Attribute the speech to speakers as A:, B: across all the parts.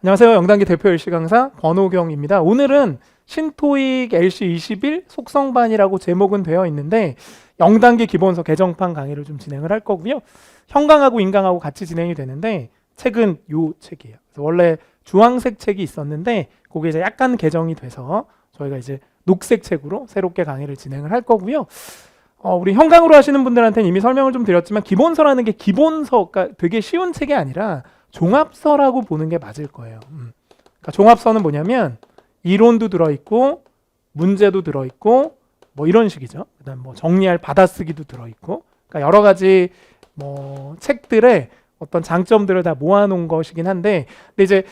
A: 안녕하세요. 영단기 대표 LC 강사 권호경입니다. 오늘은 신토익 LC 21 속성반이라고 제목은 되어 있는데 영단기 기본서 개정판 강의를 좀 진행을 할 거고요. 형강하고 인강하고 같이 진행이 되는데 책은 요 책이에요. 그래서 원래 주황색 책이 있었는데 그게 이제 약간 개정이 돼서 저희가 이제 녹색 책으로 새롭게 강의를 진행을 할 거고요. 우리 형강으로 하시는 분들한테는 이미 설명을 좀 드렸지만 기본서라는 게 기본서가 되게 쉬운 책이 아니라 종합서라고 보는 게 맞을 거예요. 그러니까 종합서는 뭐냐면 이론도 들어있고 문제도 들어있고 뭐 이런 식이죠. 그다음 뭐 정리할 받아쓰기도 들어있고, 그러니까 여러 가지 뭐 책들의 어떤 장점들을 다 모아놓은 것이긴 한데, 근데 이제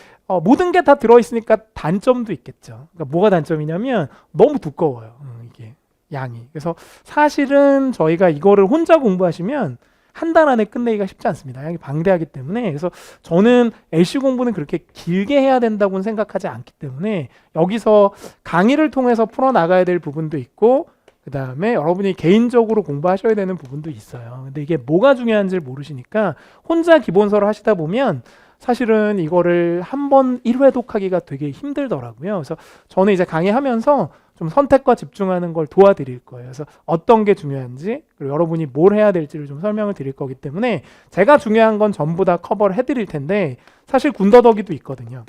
A: 모든 게 다 들어있으니까 단점도 있겠죠. 그러니까 뭐가 단점이냐면 너무 두꺼워요. 이게 양이. 그래서 사실은 저희가 이거를 혼자 공부하시면 한 달 안에 끝내기가 쉽지 않습니다. 양이 방대하기 때문에. 그래서 저는 LC 공부는 그렇게 길게 해야 된다고는 생각하지 않기 때문에 여기서 강의를 통해서 풀어나가야 될 부분도 있고, 그 다음에 여러분이 개인적으로 공부하셔야 되는 부분도 있어요. 근데 이게 뭐가 중요한지를 모르시니까 혼자 기본서를 하시다 보면 사실은 이거를 한 번 1회독하기가 되게 힘들더라고요. 그래서 저는 이제 강의하면서 좀 선택과 집중하는 걸 도와드릴 거예요. 그래서 어떤 게 중요한지, 그리고 여러분이 뭘 해야 될지를 좀 설명을 드릴 거기 때문에 제가 중요한 건 전부 다 커버를 해드릴 텐데, 사실 군더더기도 있거든요.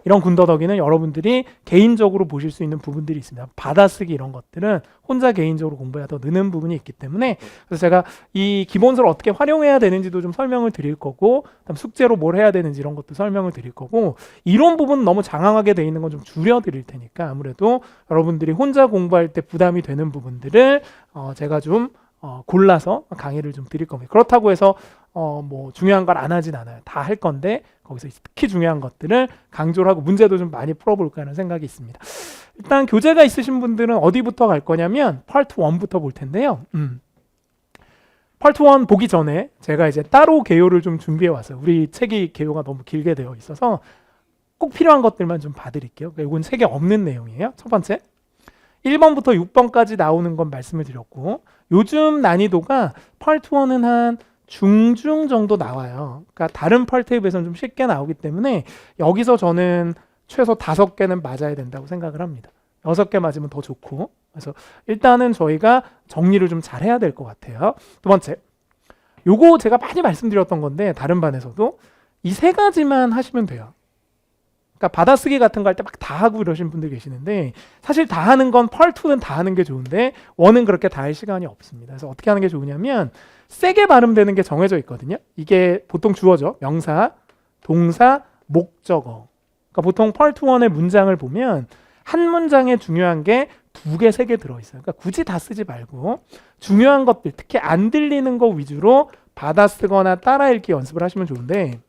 A: 이런 군더더기는 여러분들이 개인적으로 보실 수 있는 부분들이 있습니다. 받아쓰기 이런 것들은 혼자 개인적으로 공부해야 더 느는 부분이 있기 때문에, 그래서 제가 이 기본서를 어떻게 활용해야 되는지도 좀 설명을 드릴 거고, 그다음 숙제로 뭘 해야 되는지 이런 것도 설명을 드릴 거고, 이론 부분 너무 장황하게 돼 있는 건 좀 줄여 드릴 테니까 아무래도 여러분들이 혼자 공부할 때 부담이 되는 부분들을 제가 좀 골라서 강의를 좀 드릴 겁니다. 그렇다고 해서 뭐 중요한 걸 안 하진 않아요. 다 할 건데 거기서 특히 중요한 것들을 강조를 하고 문제도 좀 많이 풀어볼까 하는 생각이 있습니다. 일단 교재가 있으신 분들은 어디부터 갈 거냐면 파트 1부터 볼 텐데요. 파트 1 보기 전에 제가 이제 따로 개요를 좀 준비해 왔어요. 우리 책이 개요가 너무 길게 되어 있어서 꼭 필요한 것들만 좀 봐드릴게요. 그러니까 이건 책에 없는 내용이에요. 첫 번째, 1번부터 6번까지 나오는 건 말씀을 드렸고, 요즘 난이도가 파트 1은 한 중중 정도 나와요. 그러니까 다른 파트에 비해서는 좀 쉽게 나오기 때문에 여기서 저는 최소 5개는 맞아야 된다고 생각을 합니다. 6개 맞으면 더 좋고, 그래서 일단은 저희가 정리를 좀 잘 해야 될 것 같아요. 두 번째, 요거 제가 많이 말씀드렸던 건데 다른 반에서도 이 3가지만 하시면 돼요. 그러니까 받아쓰기 같은 거 할 때 막 다 하고 이러신 분들 계시는데, 사실 다 하는 건 펄2는 다 하는 게 좋은데 1은 그렇게 다 할 시간이 없습니다. 그래서 어떻게 하는 게 좋으냐면 세게 발음되는 게 정해져 있거든요. 이게 보통 주어죠. 명사, 동사, 목적어. 그러니까 보통 펄2-1의 문장을 보면 한 문장에 중요한 게 2개, 3개 들어있어요. 그러니까 굳이 다 쓰지 말고 중요한 것들, 특히 안 들리는 거 위주로 받아 쓰거나 따라 읽기 연습을 하시면 좋은데,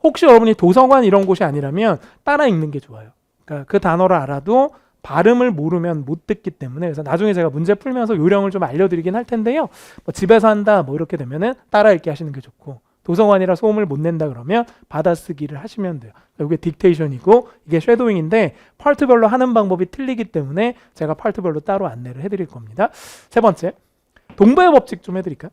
A: 혹시 여러분이 도서관 이런 곳이 아니라면 따라 읽는 게 좋아요. 그러니까 그 단어를 알아도 발음을 모르면 못 듣기 때문에, 그래서 나중에 제가 문제 풀면서 요령을 좀 알려드리긴 할 텐데요. 뭐 집에서 한다 뭐 이렇게 되면은 따라 읽기 하시는 게 좋고, 도서관이라 소음을 못 낸다 그러면 받아쓰기를 하시면 돼요. 이게 딕테이션이고 이게 쉐도잉인데 파트별로 하는 방법이 틀리기 때문에 제가 파트별로 따로 안내를 해드릴 겁니다. 세 번째, 동부의 법칙 좀 해드릴까요?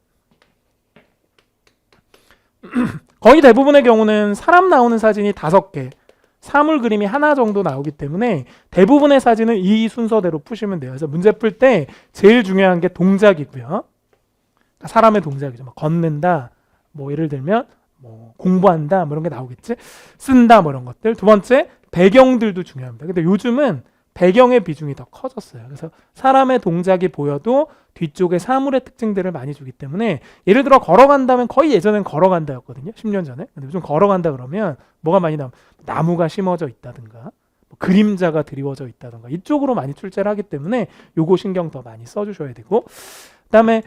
A: 거의 대부분의 경우는 사람 나오는 사진이 5개, 사물 그림이 하나 정도 나오기 때문에 대부분의 사진은 이 순서대로 푸시면 돼요. 그래서 문제 풀 때 제일 중요한 게 동작이고요. 사람의 동작이죠. 뭐 걷는다, 뭐 예를 들면 뭐 공부한다, 뭐 이런 게 나오겠지. 쓴다, 뭐 이런 것들. 두 번째, 배경들도 중요합니다. 근데 요즘은 배경의 비중이 더 커졌어요. 그래서 사람의 동작이 보여도 뒤쪽에 사물의 특징들을 많이 주기 때문에, 예를 들어 걸어간다면 거의 예전엔 걸어간다였거든요. 10년 전에. 근데 요즘 걸어간다 그러면 뭐가 많이 나오면 나무가 심어져 있다든가 뭐 그림자가 드리워져 있다든가 이쪽으로 많이 출제를 하기 때문에 요거 신경 더 많이 써주셔야 되고, 그다음에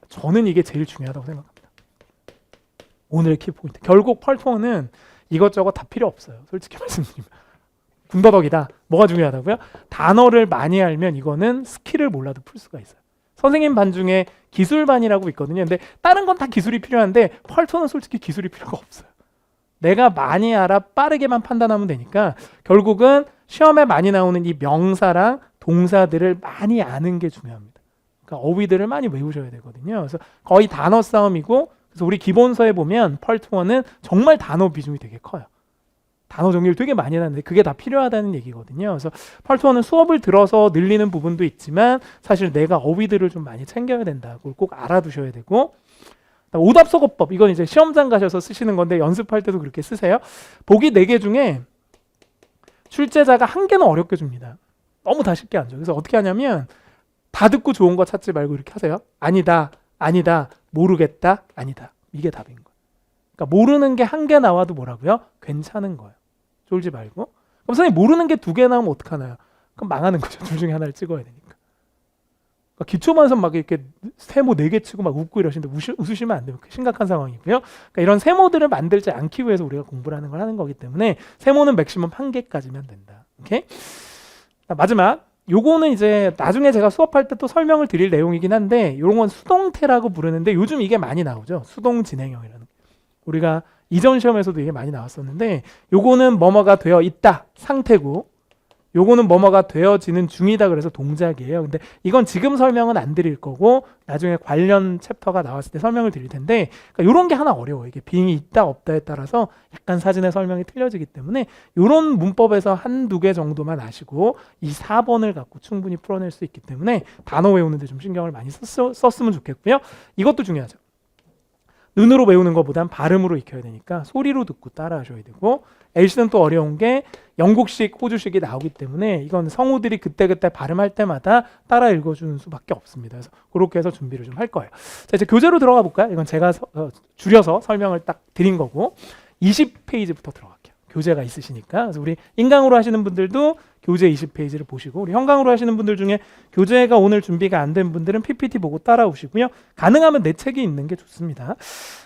A: 저는 이게 제일 중요하다고 생각합니다. 오늘의 키포인트. 결국 펄2는 이것저것 다 필요 없어요. 솔직히 말씀드리면. 군더더기다. 뭐가 중요하다고요? 단어를 많이 알면 이거는 스킬을 몰라도 풀 수가 있어요. 선생님 반 중에 기술반이라고 있거든요. 근데 다른 건 다 기술이 필요한데 펄2는 솔직히 기술이 필요가 없어요. 내가 많이 알아 빠르게만 판단하면 되니까 결국은 시험에 많이 나오는 이 명사랑 동사들을 많이 아는 게 중요합니다. 그러니까 어휘들을 많이 외우셔야 되거든요. 그래서 거의 단어 싸움이고 그래서 우리 기본서에 보면 펄2는 정말 단어 비중이 되게 커요. 단어 정리를 되게 많이 하는데 그게 다 필요하다는 얘기거든요. 그래서 펄2는 수업을 들어서 늘리는 부분도 있지만 사실 내가 어휘들을 좀 많이 챙겨야 된다. 그걸 꼭 알아두셔야 되고, 오답서거법, 이건 이제 시험장 가셔서 쓰시는 건데 연습할 때도 그렇게 쓰세요. 보기 4개 중에 출제자가 1개는 어렵게 줍니다. 너무 다 쉽게 안 줘. 그래서 어떻게 하냐면 다 듣고 좋은 거 찾지 말고 이렇게 하세요. 아니다, 아니다, 모르겠다, 아니다. 이게 답인 거예요. 그러니까 모르는 게 1개 나와도 뭐라고요? 괜찮은 거예요. 쫄지 말고. 그럼 선생님 모르는 게 2개 나오면 어떡하나요? 그럼 망하는 거죠. 둘 중에 하나를 찍어야 되니까. 그러니까 기초반선 막 이렇게 세모 4개 치고 막 웃고 이러시는데 웃으시면 안 돼요. 심각한 상황이고요. 그러니까 이런 세모들을 만들지 않기 위해서 우리가 공부를 하는 걸 하는 거기 때문에 세모는 맥시멈 1개까지면 된다. 오케이? 마지막. 요거는 이제 나중에 제가 수업할 때 또 설명을 드릴 내용이긴 한데 이런 건 수동태라고 부르는데 요즘 이게 많이 나오죠. 수동 진행형이라는. 우리가 이전 시험에서도 이게 많이 나왔었는데 요거는 뭐뭐가 되어 있다 상태고 요거는 뭐뭐가 되어지는 중이다 그래서 동작이에요. 근데 이건 지금 설명은 안 드릴 거고 나중에 관련 챕터가 나왔을 때 설명을 드릴 텐데 그러니까 요런 게 하나 어려워요. 이게 빙이 있다 없다에 따라서 약간 사진의 설명이 틀려지기 때문에 요런 문법에서 1-2개 정도만 아시고 이 4번을 갖고 충분히 풀어낼 수 있기 때문에 단어 외우는데 좀 신경을 많이 썼으면 좋겠고요. 이것도 중요하죠. 눈으로 외우는 것보단 발음으로 익혀야 되니까 소리로 듣고 따라 하셔야 되고 LC는 또 어려운 게 영국식, 호주식이 나오기 때문에 이건 성우들이 그때그때 발음할 때마다 따라 읽어주는 수밖에 없습니다. 그래서 그렇게 해서 준비를 좀 할 거예요. 자, 이제 교재로 들어가 볼까요? 이건 제가 줄여서 설명을 딱 드린 거고 20페이지부터 들어갈게요. 교재가 있으시니까. 그래서 우리 인강으로 하시는 분들도 교재 20페이지를 보시고 우리 형강으로 하시는 분들 중에 교재가 오늘 준비가 안 된 분들은 PPT 보고 따라오시고요. 가능하면 내 책이 있는 게 좋습니다.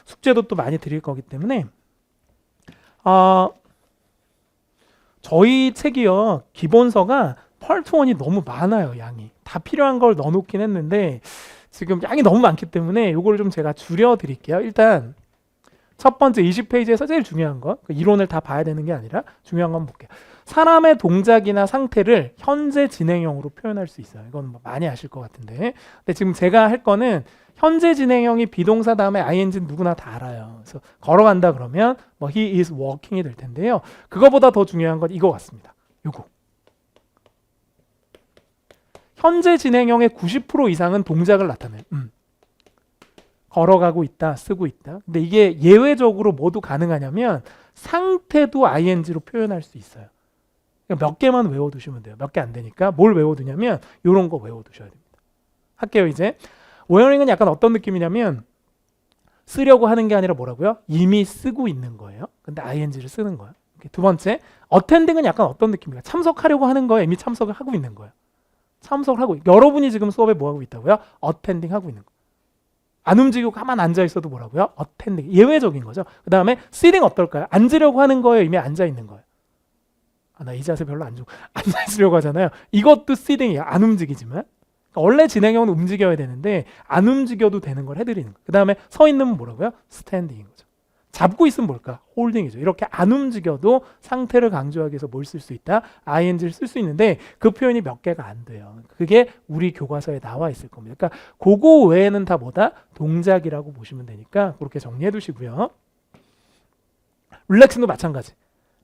A: 숙제도 또 많이 드릴 거기 때문에 저희 책이요. 기본서가 펄2원이 너무 많아요. 양이. 다 필요한 걸 넣어놓긴 했는데 지금 양이 너무 많기 때문에 이걸 좀 제가 줄여드릴게요. 일단 첫 번째 20페이지에서 제일 중요한 거, 이론을 다 봐야 되는 게 아니라 중요한 건 볼게요. 사람의 동작이나 상태를 현재 진행형으로 표현할 수 있어요. 이건 뭐 많이 아실 것 같은데. 근데 지금 제가 할 거는 현재 진행형이 비동사 다음에 ing는 누구나 다 알아요. 그래서 걸어간다 그러면 뭐 he is walking이 될 텐데요. 그거보다 더 중요한 건 이거 같습니다. 요거. 현재 진행형의 90% 이상은 동작을 나타내요. 걸어가고 있다, 쓰고 있다. 근데 이게 예외적으로 뭐도 가능하냐면 상태도 ing로 표현할 수 있어요. 몇 개만 외워두시면 돼요. 몇 개 안 되니까 뭘 외워두냐면 이런 거 외워두셔야 됩니다. 할게요 이제. wearing은 약간 어떤 느낌이냐면 쓰려고 하는 게 아니라 뭐라고요? 이미 쓰고 있는 거예요. 근데 ing를 쓰는 거예요. 두 번째, attending은 약간 어떤 느낌입니까? 참석하려고 하는 거예요. 이미 참석을 하고 있는 거예요. 참석을 하고 여러분이 지금 수업에 뭐 하고 있다고요? attending 하고 있는 거예요. 안 움직이고 가만 앉아 있어도 뭐라고요? attending. 예외적인 거죠. 그 다음에 sitting 어떨까요? 앉으려고 하는 거예요? 이미 앉아 있는 거예요? 나 이 자세 별로 안 좋고 앉아 있으려고 하잖아요. 이것도 sitting이에요. 안 움직이지만. 그러니까 원래 진행형은 움직여야 되는데 안 움직여도 되는 걸 해드리는 거예요. 그 다음에 서 있는 뭐라고요? standing인 거죠. 잡고 있으면 뭘까? holding이죠. 이렇게 안 움직여도 상태를 강조하기 위해서 뭘 쓸 수 있다? ing를 쓸 수 있는데 그 표현이 몇 개가 안 돼요. 그게 우리 교과서에 나와 있을 겁니다. 그러니까 그거 외에는 다 뭐다? 동작이라고 보시면 되니까 그렇게 정리해 두시고요. 릴렉스도 마찬가지.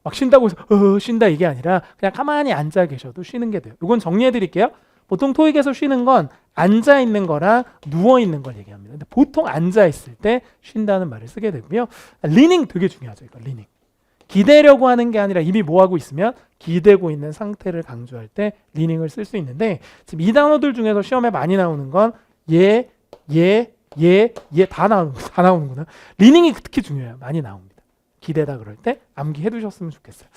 A: 막 쉰다고 해서 쉰다 이게 아니라 그냥 가만히 앉아 계셔도 쉬는 게 돼요. 이건 정리해 드릴게요. 보통 토익에서 쉬는 건 앉아 있는 거랑 누워 있는 걸 얘기합니다. 근데 보통 앉아 있을 때 쉰다는 말을 쓰게 되고요. 리닝 되게 중요하죠. 이거 리닝. 기대려고 하는 게 아니라 이미 뭐 하고 있으면 기대고 있는 상태를 강조할 때 리닝을 쓸 수 있는데 지금 이 단어들 중에서 시험에 많이 나오는 건 다 나오는구나. 리닝이 특히 중요해요. 많이 나옵니다. 기대다 그럴 때 암기해 두셨으면 좋겠어요.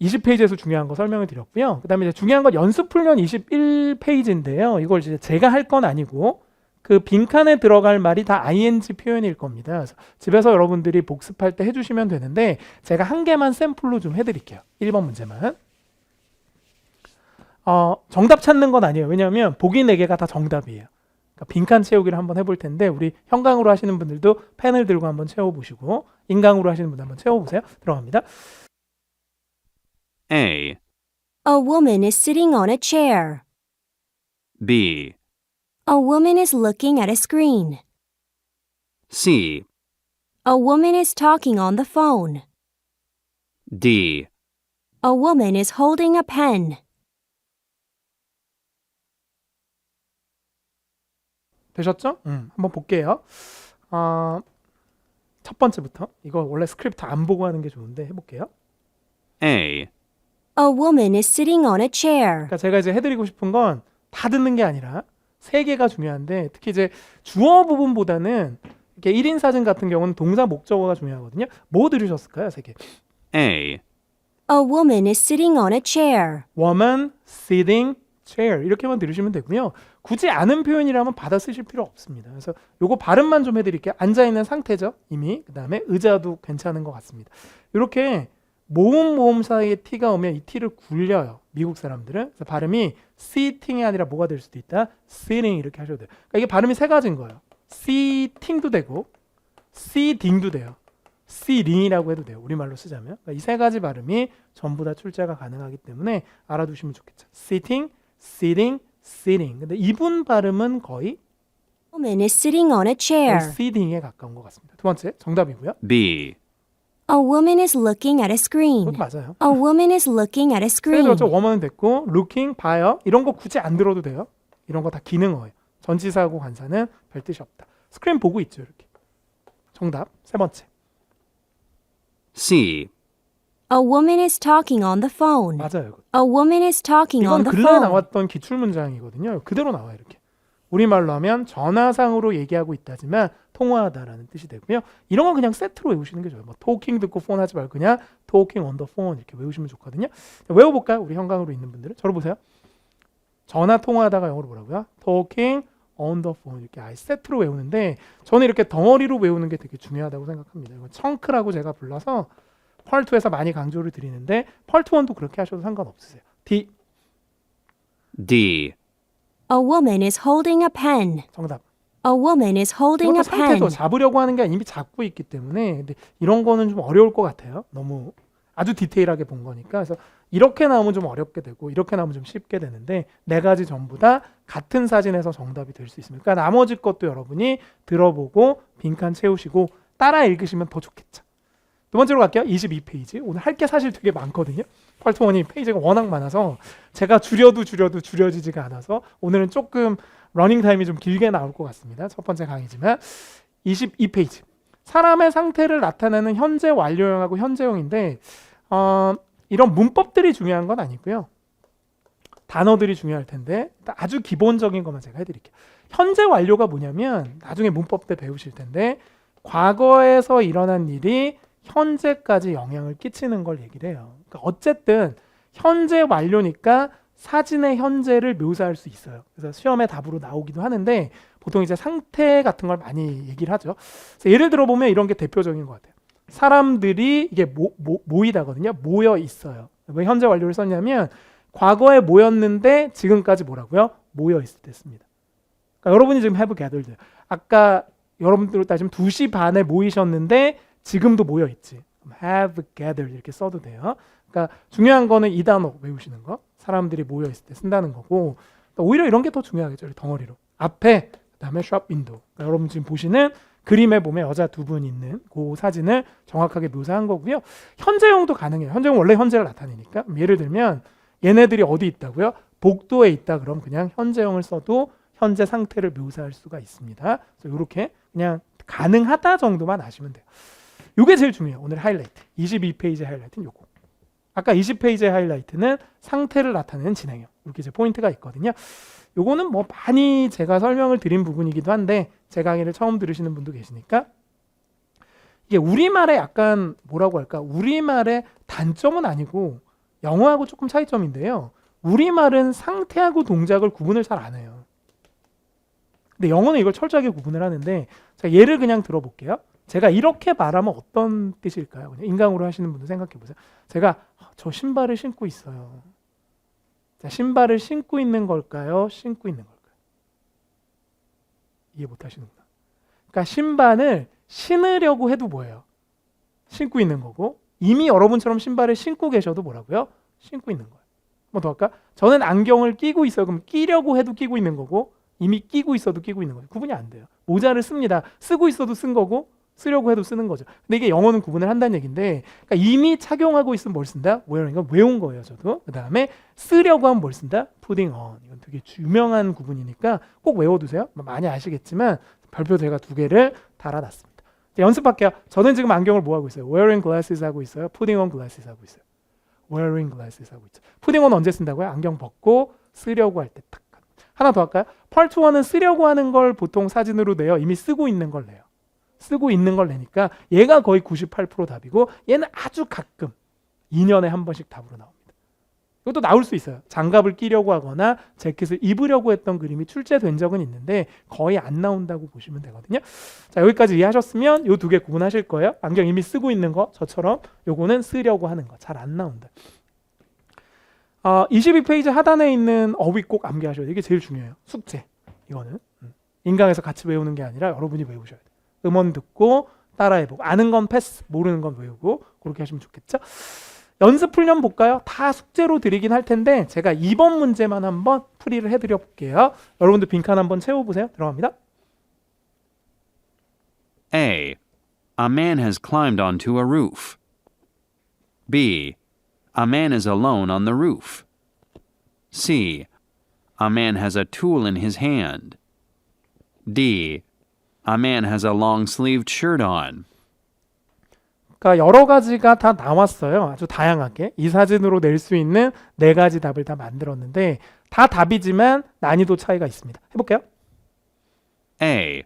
A: 20페이지에서 중요한 거 설명을 드렸고요. 그 다음에 이제 중요한 건 연습 훈련 21페이지인데요. 이걸 이제 제가 할 건 아니고 그 빈칸에 들어갈 말이 다 ing 표현일 겁니다. 그래서 집에서 여러분들이 복습할 때 해주시면 되는데 제가 한 개만 샘플로 좀 해드릴게요. 1번 문제만. 정답 찾는 건 아니에요. 왜냐하면 보기 4개가 다 정답이에요. 그러니까 빈칸 채우기를 한번 해볼 텐데 우리 형강으로 하시는 분들도 펜을 들고 한번 채워보시고 인강으로 하시는 분들 한번 채워보세요. 들어갑니다.
B: A.
C: A woman is sitting on a chair.
B: B.
C: A woman is looking at a screen.
B: C,
C: A woman is talking on the phone.
B: D,
C: A woman is holding a pen.
A: 되셨죠? 한번 볼게요. 첫 번째부터. 이거 원래 스크립트 안 보고 하는 게 좋은데 해볼게요.
B: A,
C: A woman is sitting on a chair.
A: 그러니까 제가 이제 해드리고 싶은 건 다 듣는 게 아니라 세 개가 중요한데 특히 이제 주어 부분보다는 이렇게 1인 사진 같은 경우는 동사 목적어가 중요하거든요. 뭐 들으셨을까요? 세 개.
B: A,
C: A woman is sitting on a chair.
A: woman, sitting, chair 이렇게만 들으시면 되고요. 굳이 아는 표현이라면 받아 쓰실 필요 없습니다. 그래서 요거 발음만 좀 해드릴게요. 앉아있는 상태죠. 이미. 그 다음에 의자도 괜찮은 것 같습니다. 이렇게 모음 사이에 t가 오면 이 t를 굴려요. 미국 사람들은. 그래서 발음이 sitting이 아니라 뭐가 될 수도 있다. sitting 이렇게 하셔도 돼요. 그러니까 이게 발음이 세 가지인 거예요. sitting도 되고 sitting도 돼요. sitting이라고 해도 돼요. 우리말로 쓰자면. 그러니까 이 세 가지 발음이 전부 다 출제가 가능하기 때문에 알아두시면 좋겠죠. sitting, sitting, sitting. 근데 이분 발음은 거의
C: Woman is sitting on a chair.
A: sitting에 가까운 것 같습니다. 두 번째 정답이고요.
B: B,
C: A woman is looking at a screen.
A: 그것도 맞아요.
C: A woman is looking at a
A: 세
C: screen.
A: 들었죠. woman 됐고 looking, 봐요. 이런 거 굳이 안 들어도 돼요. 이런 거 다 기능어예요. 전치사하고 관사는 별 뜻이 없다. 스크린 보고 있죠. 이렇게. 정답 세 번째.
B: C,
C: A woman is talking on the phone.
A: 맞아요. 이거.
C: A woman is talking
A: 이건
C: on the
A: 근래에
C: phone.
A: 나왔던 기출문장이거든요. 그대로 나와요. 이렇게. 우리말로 하면 전화상으로 얘기하고 있다지만 통화하다라는 뜻이 되고요. 이런 건 그냥 세트로 외우시는 게 좋아요. 뭐 토킹 듣고 폰 하지 말고 그냥 talking on the phone 이렇게 외우시면 좋거든요. 외워볼까요? 우리 현강으로 있는 분들은. 저를 보세요. 전화 통화하다가 영어로 뭐라고요? talking on the phone 이렇게 아예 세트로 외우는데 저는 이렇게 덩어리로 외우는 게 되게 중요하다고 생각합니다. 이건 청크라고 제가 불러서 펄2에서 많이 강조를 드리는데 펄2-1도 그렇게 하셔도 상관없으세요. D
B: D,
C: A woman is holding a pen.
A: 정답.
C: A woman is holding a
A: 이것도 상태죠.
C: pen.
A: 잡으려고 하는 게 아니라 이미 잡고 있기 때문에 근데 이런 거는 좀 어려울 것 같아요. 너무 아주 디테일하게 본 거니까. 그래서 이렇게 나오면 좀 어렵게 되고 이렇게 나오면 좀 쉽게 되는데 네 가지 전부 다 같은 사진에서 정답이 될 수 있습니다. 그러니까 나머지 것도 여러분이 들어보고 빈칸 채우시고 따라 읽으시면 더 좋겠죠. 두 번째로 갈게요. 22페이지. 오늘 할 게 사실 되게 많거든요. 펄트원이 페이지가 워낙 많아서 제가 줄여도 줄여지지가 않아서 오늘은 조금 러닝 타임이 좀 길게 나올 것 같습니다. 첫 번째 강의지만 22페이지. 사람의 상태를 나타내는 현재 완료형하고 현재형인데 이런 문법들이 중요한 건 아니고요. 단어들이 중요할 텐데 아주 기본적인 것만 제가 해드릴게요. 현재 완료가 뭐냐면 나중에 문법 때 배우실 텐데 과거에서 일어난 일이 현재까지 영향을 끼치는 걸 얘기를 해요. 그러니까 어쨌든 현재 완료니까 사진의 현재를 묘사할 수 있어요. 그래서 시험에 답으로 나오기도 하는데 보통 이제 상태 같은 걸 많이 얘기를 하죠. 그래서 예를 들어 보면 이런 게 대표적인 것 같아요. 사람들이 이게 모이다거든요. 모여 있어요. 왜 현재 완료를 썼냐면 과거에 모였는데 지금까지 뭐라고요? 모여 있을 때 씁니다. 그러니까 여러분이 지금 have gathered. 아까 여러분들 따지면 2시 반에 모이셨는데 지금도 모여 있지. have gathered 이렇게 써도 돼요. 그러니까 중요한 거는 이 단어 외우시는 거. 사람들이 모여 있을 때 쓴다는 거고 오히려 이런 게 더 중요하겠죠. 덩어리로. 앞에 그다음에 shop window. 그러니까 여러분 지금 보시는 그림에 보면 여자 두 분 있는 그 사진을 정확하게 묘사한 거고요. 현재형도 가능해요. 현재형 원래 현재를 나타내니까. 예를 들면 얘네들이 어디 있다고요? 복도에 있다. 그럼 그냥 현재형을 써도 현재 상태를 묘사할 수가 있습니다. 그래서 이렇게 그냥 가능하다 정도만 아시면 돼요. 이게 제일 중요해요. 오늘 하이라이트. 22페이지 하이라이트는 요거. 아까 20페이지의 하이라이트는 상태를 나타내는 진행형. 이렇게 이제 포인트가 있거든요. 요거는 뭐 많이 제가 설명을 드린 부분이기도 한데 제 강의를 처음 들으시는 분도 계시니까 이게 우리말의 약간 뭐라고 할까? 우리말의 단점은 아니고 영어하고 조금 차이점인데요. 우리말은 상태하고 동작을 구분을 잘 안 해요. 근데 영어는 이걸 철저하게 구분을 하는데 자, 예를 그냥 들어볼게요. 제가 이렇게 말하면 어떤 뜻일까요? 그냥 인강으로 하시는 분들 생각해 보세요. 제가 저 신발을 신고 있어요. 자, 신발을 신고 있는 걸까요? 신고 있는 걸까요? 이해 못 하시는구나. 그러니까 신발을 신으려고 해도 뭐예요? 신고 있는 거고 이미 여러분처럼 신발을 신고 계셔도 뭐라고요? 신고 있는 거예요. 뭐 더 할까? 저는 안경을 끼고 있어요. 그럼 끼려고 해도 끼고 있는 거고 이미 끼고 있어도 끼고 있는 거예요. 구분이 안 돼요. 모자를 씁니다. 쓰고 있어도 쓴 거고 쓰려고 해도 쓰는 거죠. 근데 이게 영어는 구분을 한다는 얘기인데 그러니까 이미 착용하고 있으면 뭘 쓴다? wearing. 이건 외운 거예요. 저도. 그 다음에 쓰려고 하면 뭘 쓴다? putting on. 이건 되게 유명한 구분이니까 꼭 외워두세요. 많이 아시겠지만 별표 제가 2개를 달아놨습니다. 연습할게요. 저는 지금 안경을 뭐 하고 있어요? wearing glasses 하고 있어요. putting on glasses 하고 있어요. wearing glasses 하고 있죠. putting on 언제 쓴다고요? 안경 벗고 쓰려고 할 때 딱. 하나 더 할까요? Part 1은 쓰려고 하는 걸 보통 사진으로 내요. 이미 쓰고 있는 걸 내요. 쓰고 있는 걸 내니까 얘가 거의 98% 답이고 얘는 아주 가끔 2년에 한 번씩 답으로 나옵니다. 이것도 나올 수 있어요. 장갑을 끼려고 하거나 재킷을 입으려고 했던 그림이 출제된 적은 있는데 거의 안 나온다고 보시면 되거든요. 자, 여기까지 이해하셨으면 이 2개 구분하실 거예요. 안경 이미 쓰고 있는 거 저처럼 요거는 쓰려고 하는 거 잘 안 나온다. 22페이지 하단에 있는 어휘 꼭 암기하셔야 돼요. 이게 제일 중요해요. 숙제. 이거는 인강에서 같이 외우는 게 아니라 여러분이 외우셔야 돼요. 음원 듣고 따라해보고 아는 건 패스, 모르는 건 외우고 그렇게 하시면 좋겠죠. 연습 풀련 볼까요? 다 숙제로 드리긴 할 텐데 제가 2번 문제만 한번 풀이를 해드려 볼게요. 여러분들 빈칸 한번 채워보세요. 들어갑니다.
B: A. A man has climbed onto a roof. B. A man is alone on the roof. C. A man has a tool in his hand. D. A man has a long-sleeved shirt on.
A: 그러니까 여러 가지가 다 나왔어요. 아주 다양하게. 이 사진으로 낼 수 있는 4가지 답을 다 만들었는데 다 답이지만 난이도 차이가 있습니다. 해볼게요.
B: A.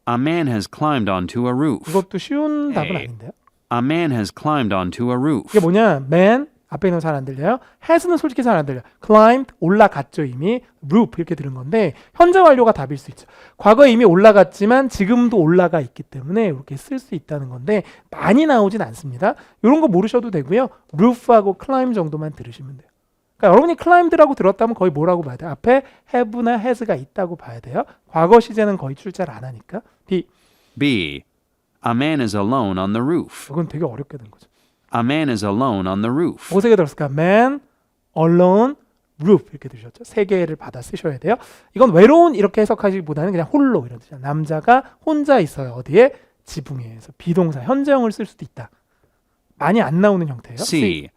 B: A man has climbed onto a roof.
A: 이것도 쉬운 답은
B: A.
A: 아닌데요.
B: A man has climbed onto a roof.
A: 이게 뭐냐? man 앞에 있는 거 잘 안 들려요. has는 솔직히 잘 안 들려요. climbed 올라갔죠 이미. roof 이렇게 들은 건데 현재 완료가 답일 수 있죠. 과거에 이미 올라갔지만 지금도 올라가 있기 때문에 이렇게 쓸 수 있다는 건데 많이 나오진 않습니다. 이런 거 모르셔도 되고요. roof하고 climb 정도만 들으시면 돼요. 그러니까 여러분이 climbed라고 들었다면 거의 뭐라고 봐야 돼요? 앞에 have나 has가 있다고 봐야 돼요. 과거 시제는 거의 출제를 안 하니까. B.
B: B. A man is alone on the roof.
A: 이건 되게 어렵게 된 거죠.
B: A man is alone on the roof.
A: 어떻게 들었을까? man, alone, roof 이렇게 들으셨죠? 3개를 받아 쓰셔야 돼요. 이건 외로운 이렇게 해석하시기보다는 그냥 홀로 이런 뜻이야. 남자가 혼자 있어요. 어디에? 지붕에서 비동사 현재형을 쓸 수도 있다. 많이 안 나오는 형태예요.
B: C.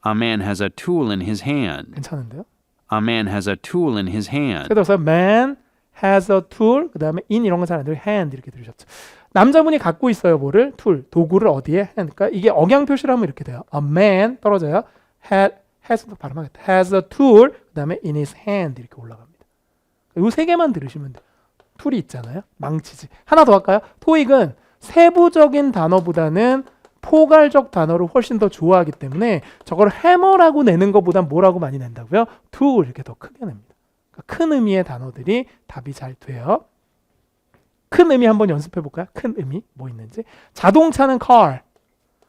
B: A man has a tool in his hand.
A: 괜찮은데요?
B: A man has a tool in his hand.
A: 그래서 man has a tool 그 다음에 in 이런 건 잘 안 들어요. hand 이렇게 들으셨죠? 남자분이 갖고 있어요. 뭐를? 툴, 도구를 어디에? 그러니까 이게 억양 표시를 하면 이렇게 돼요. A man 떨어져요. has도 발음하겠다. has a tool 그 다음에 in his hand 이렇게 올라갑니다. 이 3개만 들으시면 돼요. 툴이 있잖아요. 망치지. 하나 더 할까요? 토익은 세부적인 단어보다는 포괄적 단어를 훨씬 더 좋아하기 때문에 저걸 해머라고 내는 것보다 뭐라고 많이 낸다고요? tool 이렇게 더 크게 냅니다. 그러니까 큰 의미의 단어들이 답이 잘 돼요. 큰 의미 한번 연습해 볼까요? 큰 의미 뭐 있는지. 자동차는 car.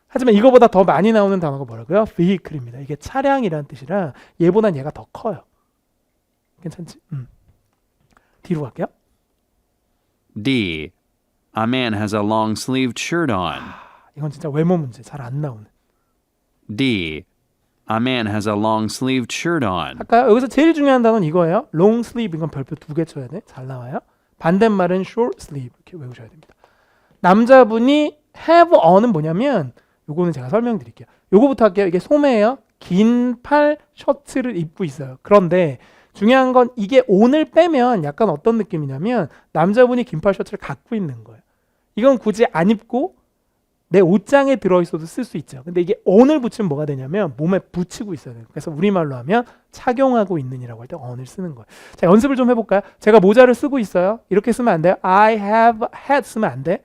A: 하지만 이거보다 더 많이 나오는 단어가 뭐라고요? vehicle입니다. 이게 차량이라는 뜻이라 얘보단 얘가 더 커요. 괜찮지? 뒤로 갈게요.
B: D. A man has a long-sleeved shirt on.
A: 이건 진짜 외모 문제 잘 안 나오는.
B: D. A man has a long-sleeved shirt on.
A: 할까요? 여기서 제일 중요한 단어는 이거예요. long sleeve 이건 별표 2개 쳐야 돼. 잘 나와요. 반대말은 short sleeve 이렇게 외우셔야 됩니다. 남자분이 have on은 뭐냐면 요거는 제가 설명드릴게요. 요거부터 할게요. 이게 소매예요. 긴 팔 셔츠를 입고 있어요. 그런데 중요한 건 이게 on을 빼면 약간 어떤 느낌이냐면 남자분이 긴팔 셔츠를 갖고 있는 거예요. 이건 굳이 안 입고 내 옷장에 들어있어도 쓸 수 있죠. 근데 이게 on을 붙이면 뭐가 되냐면 몸에 붙이고 있어야 돼요. 그래서 우리말로 하면 착용하고 있는이라고 할 때 on을 쓰는 거예요. 자, 연습을 좀 해볼까요? 제가 모자를 쓰고 있어요. 이렇게 쓰면 안 돼요. I have had 쓰면 안 돼.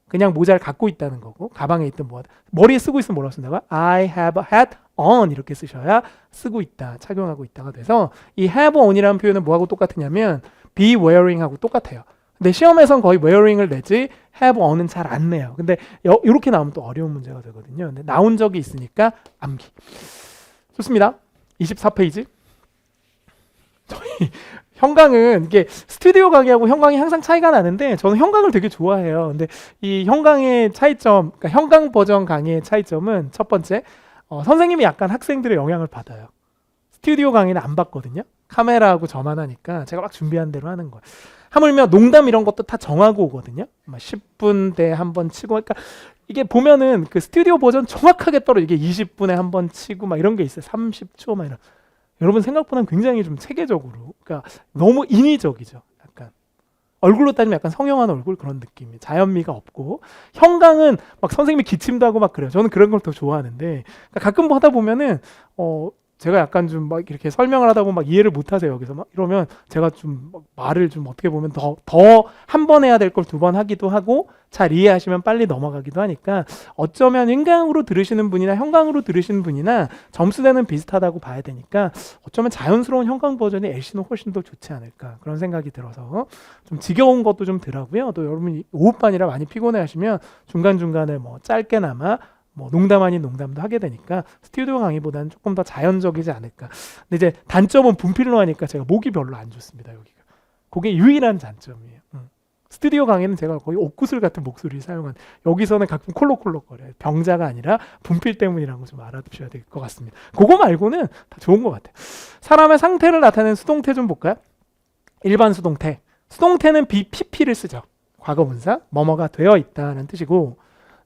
A: 그냥 모자를 갖고 있다는 거고 가방에 있든 뭐하든 머리에 쓰고 있으면 뭐라고 쓴다고요? I have had on 이렇게 쓰셔야 쓰고 있다, 착용하고 있다가 돼서 이 have on이라는 표현은 뭐하고 똑같으냐면 be wearing하고 똑같아요. 근데 시험에선 거의 wearing을 내지 have on은 잘 안 내요. 근데 이렇게 나오면 또 어려운 문제가 되거든요. 근데 나온 적이 있으니까 암기. 좋습니다. 24페이지. 저희 형광은 이게 스튜디오 강의하고 형광이 항상 차이가 나는데 저는 형광을 되게 좋아해요. 근데 이 형광의 차이점, 그러니까 형광 버전 강의의 차이점은 첫 번째, 선생님이 약간 학생들의 영향을 받아요. 스튜디오 강의는 안 받거든요. 카메라하고 저만 하니까 제가 막 준비한 대로 하는 거예요. 하물며 농담 이런 것도 다 정하고 오거든요. 막 10분대 한 번 치고, 그러니까 이게 보면은 그 스튜디오 버전 정확하게 떨어 이게 20분에 한 번 치고 막 이런 게 있어요. 30초 막 이런. 여러분 생각보다는 굉장히 좀 체계적으로, 그러니까 너무 인위적이죠. 약간 얼굴로 따지면 약간 성형한 얼굴 그런 느낌이, 자연미가 없고, 형광은 막 선생님이 기침도 하고 막 그래요. 저는 그런 걸 더 좋아하는데, 그러니까 가끔 뭐 하다 보면은 제가 약간 좀 막 이렇게 설명을 하다 보면 막 이해를 못 하세요. 여기서 막 이러면 제가 좀 막 말을 좀 어떻게 보면 더 한 번 해야 될 걸 두 번 하기도 하고, 잘 이해하시면 빨리 넘어가기도 하니까, 어쩌면 인강으로 들으시는 분이나 형광으로 들으시는 분이나 점수대는 비슷하다고 봐야 되니까, 어쩌면 자연스러운 형광 버전이 LC는 훨씬 더 좋지 않을까, 그런 생각이 들어서 좀 지겨운 것도 좀 덜하고요. 또 여러분이 오후반이라 많이 피곤해 하시면 중간중간에 뭐 짧게나마 뭐 농담 아닌 농담도 하게 되니까 스튜디오 강의보다는 조금 더 자연적이지 않을까. 근데 이제 단점은 분필로 하니까 제가 목이 별로 안 좋습니다. 여기가. 그게 유일한 단점이에요. 스튜디오 강의는 제가 거의 옥구슬 같은 목소리를 사용한, 여기서는 가끔 콜록콜록거려요. 병자가 아니라 분필 때문이라는 거 좀 알아두셔야 될 것 같습니다. 그거 말고는 다 좋은 것 같아요. 사람의 상태를 나타내는 수동태 좀 볼까요? 일반 수동태. 수동태는 BPP를 쓰죠. 과거분사, 뭐뭐가 되어 있다는 뜻이고,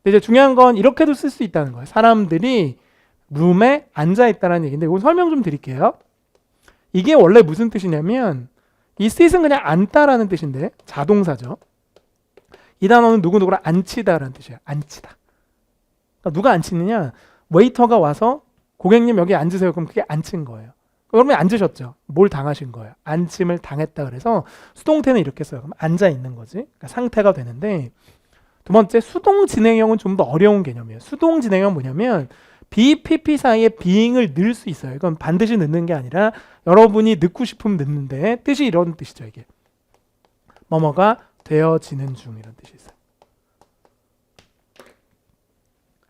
A: 근데 이제 중요한 건 이렇게도 쓸 수 있다는 거예요. 사람들이 룸에 앉아 있다는 얘기인데, 이건 설명 좀 드릴게요. 이게 원래 무슨 뜻이냐면, 이 sit은 그냥 앉다라는 뜻인데, 자동사죠. 이 단어는 누구누구를 앉히다라는 뜻이에요. 앉히다. 그러니까 누가 앉히느냐? 웨이터가 와서 고객님 여기 앉으세요. 그럼 그게 앉힌 거예요. 여러분이 앉으셨죠? 뭘 당하신 거예요? 앉힘을 당했다 그래서 수동태는 이렇게 써요. 그럼 앉아 있는 거지. 그러니까 상태가 되는데, 두 번째, 수동 진행형은 좀 더 어려운 개념이에요. 수동 진행형 뭐냐면 BPP 사이에 being을 넣을 수 있어요. 이건 반드시 넣는 게 아니라 여러분이 넣고 싶으면 넣는데, 뜻이 이런 뜻이죠. 이게 뭐뭐가 되어지는 중, 이런 뜻이 있어요.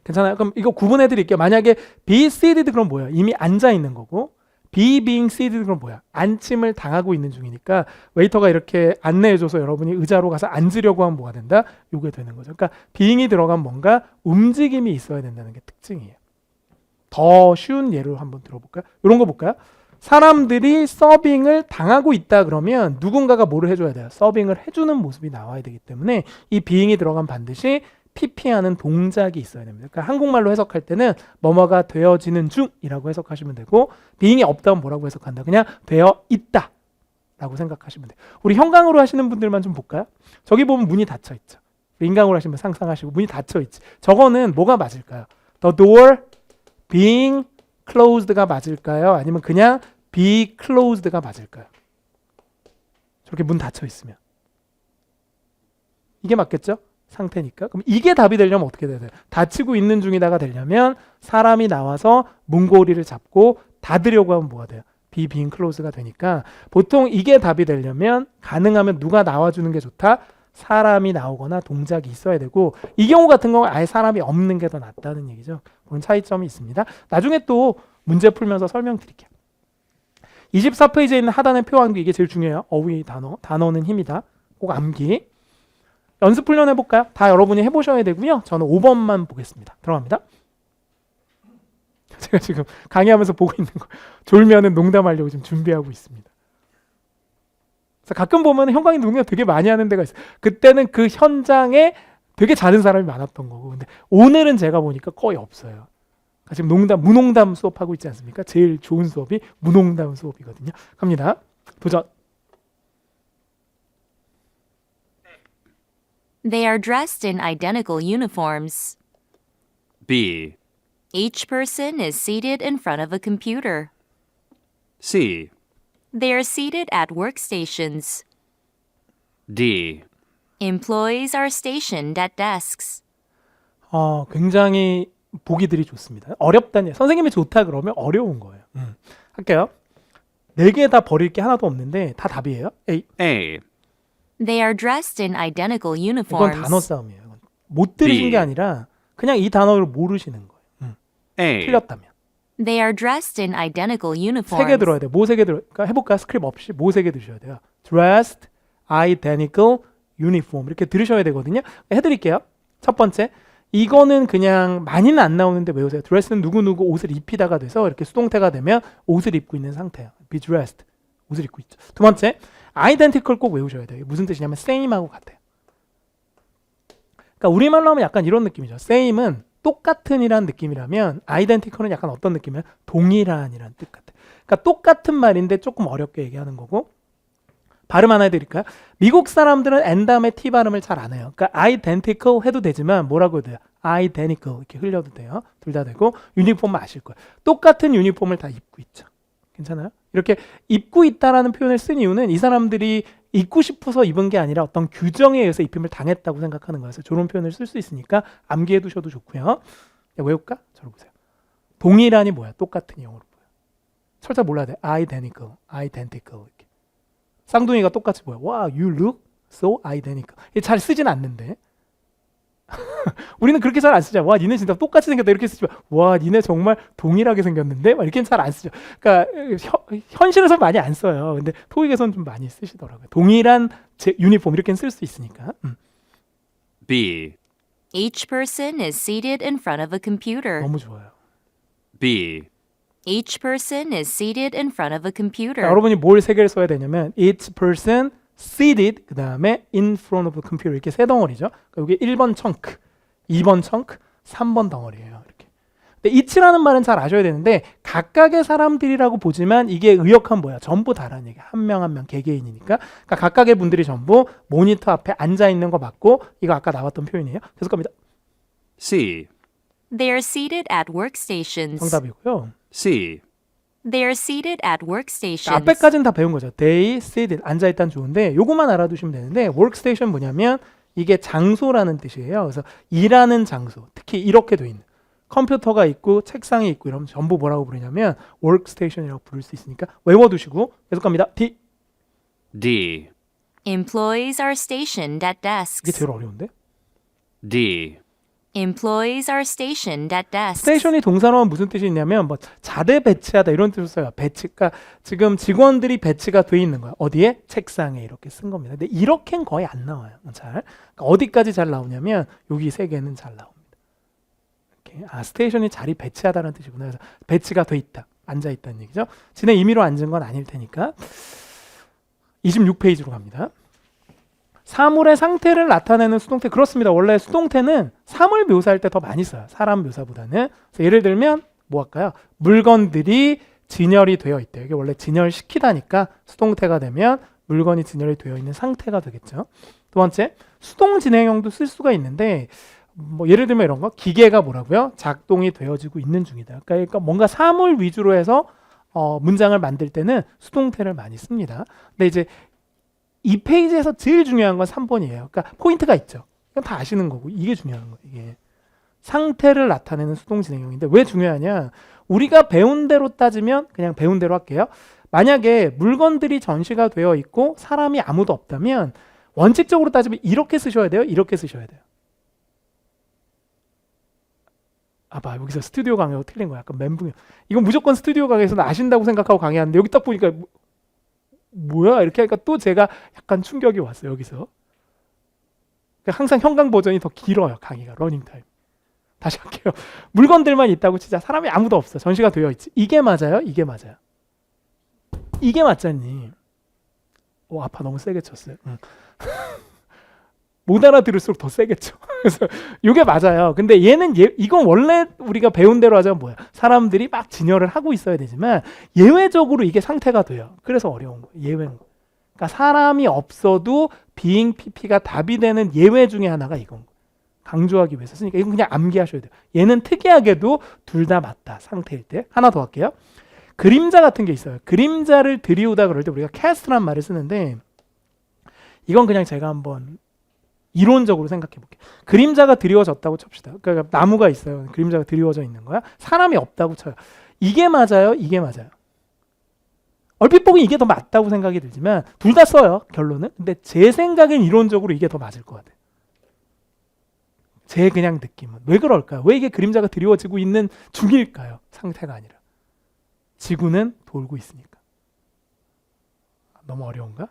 A: 괜찮아요? 그럼 이거 구분해 드릴게요. 만약에 be seated 그럼 뭐예요? 이미 앉아 있는 거고, be being seated 그럼 뭐야? 앉힘을 당하고 있는 중이니까 웨이터가 이렇게 안내해줘서 여러분이 의자로 가서 앉으려고 하면 뭐가 된다? 요게 되는 거죠. 그러니까 being이 들어간 뭔가 움직임이 있어야 된다는 게 특징이에요. 더 쉬운 예로 한번 들어볼까요? 이런 거 볼까요? 사람들이 서빙을 당하고 있다 그러면 누군가가 뭐를 해줘야 돼요? 서빙을 해주는 모습이 나와야 되기 때문에 이 being이 들어간 반드시 PP하는 동작이 있어야 됩니다. 그러니까 한국말로 해석할 때는 뭐뭐가 되어지는 중이라고 해석하시면 되고, being이 없다면 뭐라고 해석한다? 그냥 되어 있다 라고 생각하시면 돼요. 우리 형광으로 하시는 분들만 좀 볼까요? 저기 보면 문이 닫혀 있죠. 인강으로 하시면 상상하시고 문이 닫혀 있지. 저거는 뭐가 맞을까요? The door being closed가 맞을까요? 아니면 그냥 be closed가 맞을까요? 저렇게 문 닫혀 있으면 이게 맞겠죠? 상태니까. 그럼 이게 답이 되려면 어떻게 돼야 돼요? 닫히고 있는 중이다가 되려면 사람이 나와서 문고리를 잡고 닫으려고 하면 뭐가 돼요? be being closed가 되니까, 보통 이게 답이 되려면 가능하면 누가 나와주는 게 좋다? 사람이 나오거나 동작이 있어야 되고, 이 경우 같은 경우는 아예 사람이 없는 게 더 낫다는 얘기죠. 그런 차이점이 있습니다. 나중에 또 문제 풀면서 설명드릴게요. 24페이지에 있는 하단의 표암기, 이게 제일 중요해요. 어휘 단어는 힘이다. 꼭 암기. 연습 훈련 해볼까요? 다 여러분이 해보셔야 되고요. 저는 5번만 보겠습니다. 들어갑니다. 제가 지금 강의하면서 보고 있는 거 졸면은 농담하려고 지금 준비하고 있습니다. 그래서 가끔 보면 형광이 농담 되게 많이 하는 데가 있어요. 그때는 그 현장에 되게 잘하는 사람이 많았던 거고, 근데 오늘은 제가 보니까 거의 없어요. 지금 무농담 수업하고 있지 않습니까? 제일 좋은 수업이 무농담 수업이거든요. 갑니다. 도전.
D: They are dressed in identical uniforms.
B: B.
D: Each person is seated in front of a computer.
B: C.
D: They are seated at workstations.
B: D.
D: Employees are stationed at desks.
A: 굉장히 보기들이 좋습니다. 어렵다니, 선생님이 좋다 그러면 어려운 거예요. 할게요. 4개 다 버릴 게 하나도 없는데 다 답이에요. A.
B: A.
D: They are dressed in identical
A: 이건
D: uniforms.
A: 단어 싸움이에요. 못 들으신
B: B.
A: 게 아니라 그냥 이 단어를 모르시는 거예요.
B: A.
A: 틀렸다면.
D: They are dressed in identical
A: 3개
D: uniforms.
A: 들어야 돼요. 뭐 3개 들어? 그러니까 해볼까요? 스크립 없이 뭐 3개 들으셔야 돼요. Dressed, identical, uniform 이렇게 들으셔야 되거든요. 해드릴게요. 첫 번째, 이거는 그냥 많이는 안 나오는데 외우세요. Dress는 누구누구 옷을 입히다가 돼서 이렇게 수동태가 되면 옷을 입고 있는 상태예요. Be dressed, 옷을 입고 있죠. 두 번째, identical 꼭 외우셔야 돼요. 무슨 뜻이냐면 same하고 같아요. 그러니까 우리말로 하면 약간 이런 느낌이죠. same은 똑같은이란 느낌이라면 identical은 약간 어떤 느낌이에요? 동일한이란 뜻 같아요. 그러니까 똑같은 말인데 조금 어렵게 얘기하는 거고 발음 하나 해드릴까요? 미국 사람들은 N 다음에 T 발음을 잘 안 해요. 그러니까 identical 해도 되지만 뭐라고 해도 돼요? identical 이렇게 흘려도 돼요. 둘 다 되고 유니폼은 아실 거예요. 똑같은 유니폼을 다 입고 있죠. 괜찮아요? 이렇게 입고 있다라는 표현을 쓴 이유는 이 사람들이 입고 싶어서 입은 게 아니라 어떤 규정에 의해서 입힘을 당했다고 생각하는 거여서 저런 표현을 쓸 수 있으니까 암기해 두셔도 좋고요. 외울까? 저를 보세요. 동일한이 뭐야? 똑같은 영어로 뭐야? 철자 몰라야 돼. identical, identical 이렇게. 쌍둥이가 똑같이 뭐야? 와, you look so identical. 잘 쓰진 않는데. 우리는 그렇게 잘 안 쓰죠. 와, 니네 진짜 똑같이 생겼다 이렇게 쓰지 마. 와, 니네 정말 동일하게 생겼는데? 막 이렇게는 잘 안 쓰죠. 그러니까 현실에서 많이 안 써요. 근데 토익에서는 좀 많이 쓰시더라고요. 동일한 유니폼 이렇게는 쓸 수 있으니까.
B: B.
D: Each person is seated in front of a computer.
A: 너무 좋아요.
B: B.
D: Each person is seated in front of a computer.
A: 자, 여러분이 뭘 세 개를 써야 되냐면 each person seated 그 다음에 in front of a computer 이렇게 세 덩어리죠. 그러니까 이게 1번 chunk, 2번 chunk, 3번 덩어리예요. 이렇게. 근데 each라는 말은 잘 아셔야 되는데 각각의 사람들이라고 보지만 이게 의역한 뭐야? 전부 다라는 얘기. 한 명 한 명 개개인이니까. 그러니까 각각의 분들이 전부 모니터 앞에 앉아 있는 거 맞고 이거 아까 나왔던 표현이에요. 계속 갑니다.
B: C.
D: They are seated at workstations.
A: 정답이고요.
B: C.
D: They are seated at workstations.
A: 앞에까지는 다 배운 거죠. They seated 앉아있다는 좋은데 요것만 알아두시면 되는데 workstation 뭐냐면 이게 장소라는 뜻이에요. 그래서 일하는 장소, 특히 이렇게 돼 있는 컴퓨터가 있고 책상이 있고 이러면 전부 뭐라고 부르냐면 workstation이라고 부를 수 있으니까 외워두시고 계속 갑니다. D.
B: D.
D: Employees are stationed at
A: 이게
D: desks.
A: 제일 어려운데?
B: D.
D: Employees are stationed at desks.
A: 스테이션이 동사로는 무슨 뜻이 있냐면 뭐 자대 배치하다 이런 뜻을 써요. 배치가 지금 직원들이 배치가 돼 있는 거야. 어디에? 책상에 이렇게 쓴 겁니다. 근데 이렇게는 거의 안 나와요. 잘. 그러니까 어디까지 잘 나오냐면 여기 세 개는 잘 나옵니다. 이렇게. 스테이션이 자리 배치하다는 뜻이구나. 그래서 배치가 돼 있다. 앉아 있다는 얘기죠. 진행 임의로 앉은 건 아닐 테니까. 26페이지로 갑니다. 사물의 상태를 나타내는 수동태. 그렇습니다. 원래 수동태는 사물 묘사할 때 더 많이 써요. 사람 묘사보다는. 그래서 예를 들면 뭐 할까요? 물건들이 진열이 되어 있대요. 이게 원래 진열시키다니까 수동태가 되면 물건이 진열이 되어 있는 상태가 되겠죠. 두 번째, 수동 진행형도 쓸 수가 있는데 뭐 예를 들면 이런 거. 기계가 뭐라고요? 작동이 되어지고 있는 중이다. 그러니까 뭔가 사물 위주로 해서 문장을 만들 때는 수동태를 많이 씁니다. 근데 이제 이 페이지에서 제일 중요한 건 3번이에요. 그러니까 포인트가 있죠. 이건 다 아시는 거고 이게 중요한 거예요. 이게 상태를 나타내는 수동 진행형인데 왜 중요하냐? 우리가 배운 대로 따지면 그냥 배운 대로 할게요. 만약에 물건들이 전시가 되어 있고 사람이 아무도 없다면 원칙적으로 따지면 이렇게 쓰셔야 돼요. 이렇게 쓰셔야 돼요. 봐 여기서 스튜디오 강의하고 틀린 거야. 약간 멘붕이야. 이건 무조건 스튜디오 강의에서는 아신다고 생각하고 강의하는데 여기 딱 보니까 뭐야? 이렇게 하니까 또 제가 약간 충격이 왔어요. 여기서. 항상 현강 버전이 더 길어요. 강의가. 러닝타임. 다시 할게요. 물건들만 있다고 진짜 사람이 아무도 없어. 전시가 되어 있지. 이게 맞아요? 이게 맞아요? 이게 맞잖니. 아파 너무 세게 쳤어요. 못 알아들을수록 더 세게 쳐. 그래서 이게 맞아요. 근데 얘는 이건 원래 우리가 배운 대로 하자면 뭐야? 사람들이 막 진열을 하고 있어야 되지만 예외적으로 이게 상태가 돼요. 그래서 어려운 거예요. 예외는. 그러니까 사람이 없어도 being pp가 답이 되는 예외 중에 하나가 이건 거예요. 강조하기 위해서 쓰니까 이건 그냥 암기하셔야 돼요. 얘는 특이하게도 둘 다 맞다. 상태일 때. 하나 더 할게요. 그림자 같은 게 있어요. 그림자를 들이우다 그럴 때 우리가 cast란 말을 쓰는데 이건 그냥 제가 한번 이론적으로 생각해 볼게요. 그림자가 드리워졌다고 칩시다. 그러니까 나무가 있어요. 그림자가 드리워져 있는 거야. 사람이 없다고 쳐요. 이게 맞아요? 이게 맞아요? 얼핏 보기 이게 더 맞다고 생각이 들지만 둘 다 써요. 결론은. 근데 제 생각엔 이론적으로 이게 더 맞을 것 같아요. 제 그냥 느낌은. 왜 그럴까요? 왜 이게 그림자가 드리워지고 있는 중일까요? 상태가 아니라. 지구는 돌고 있으니까. 너무 어려운가?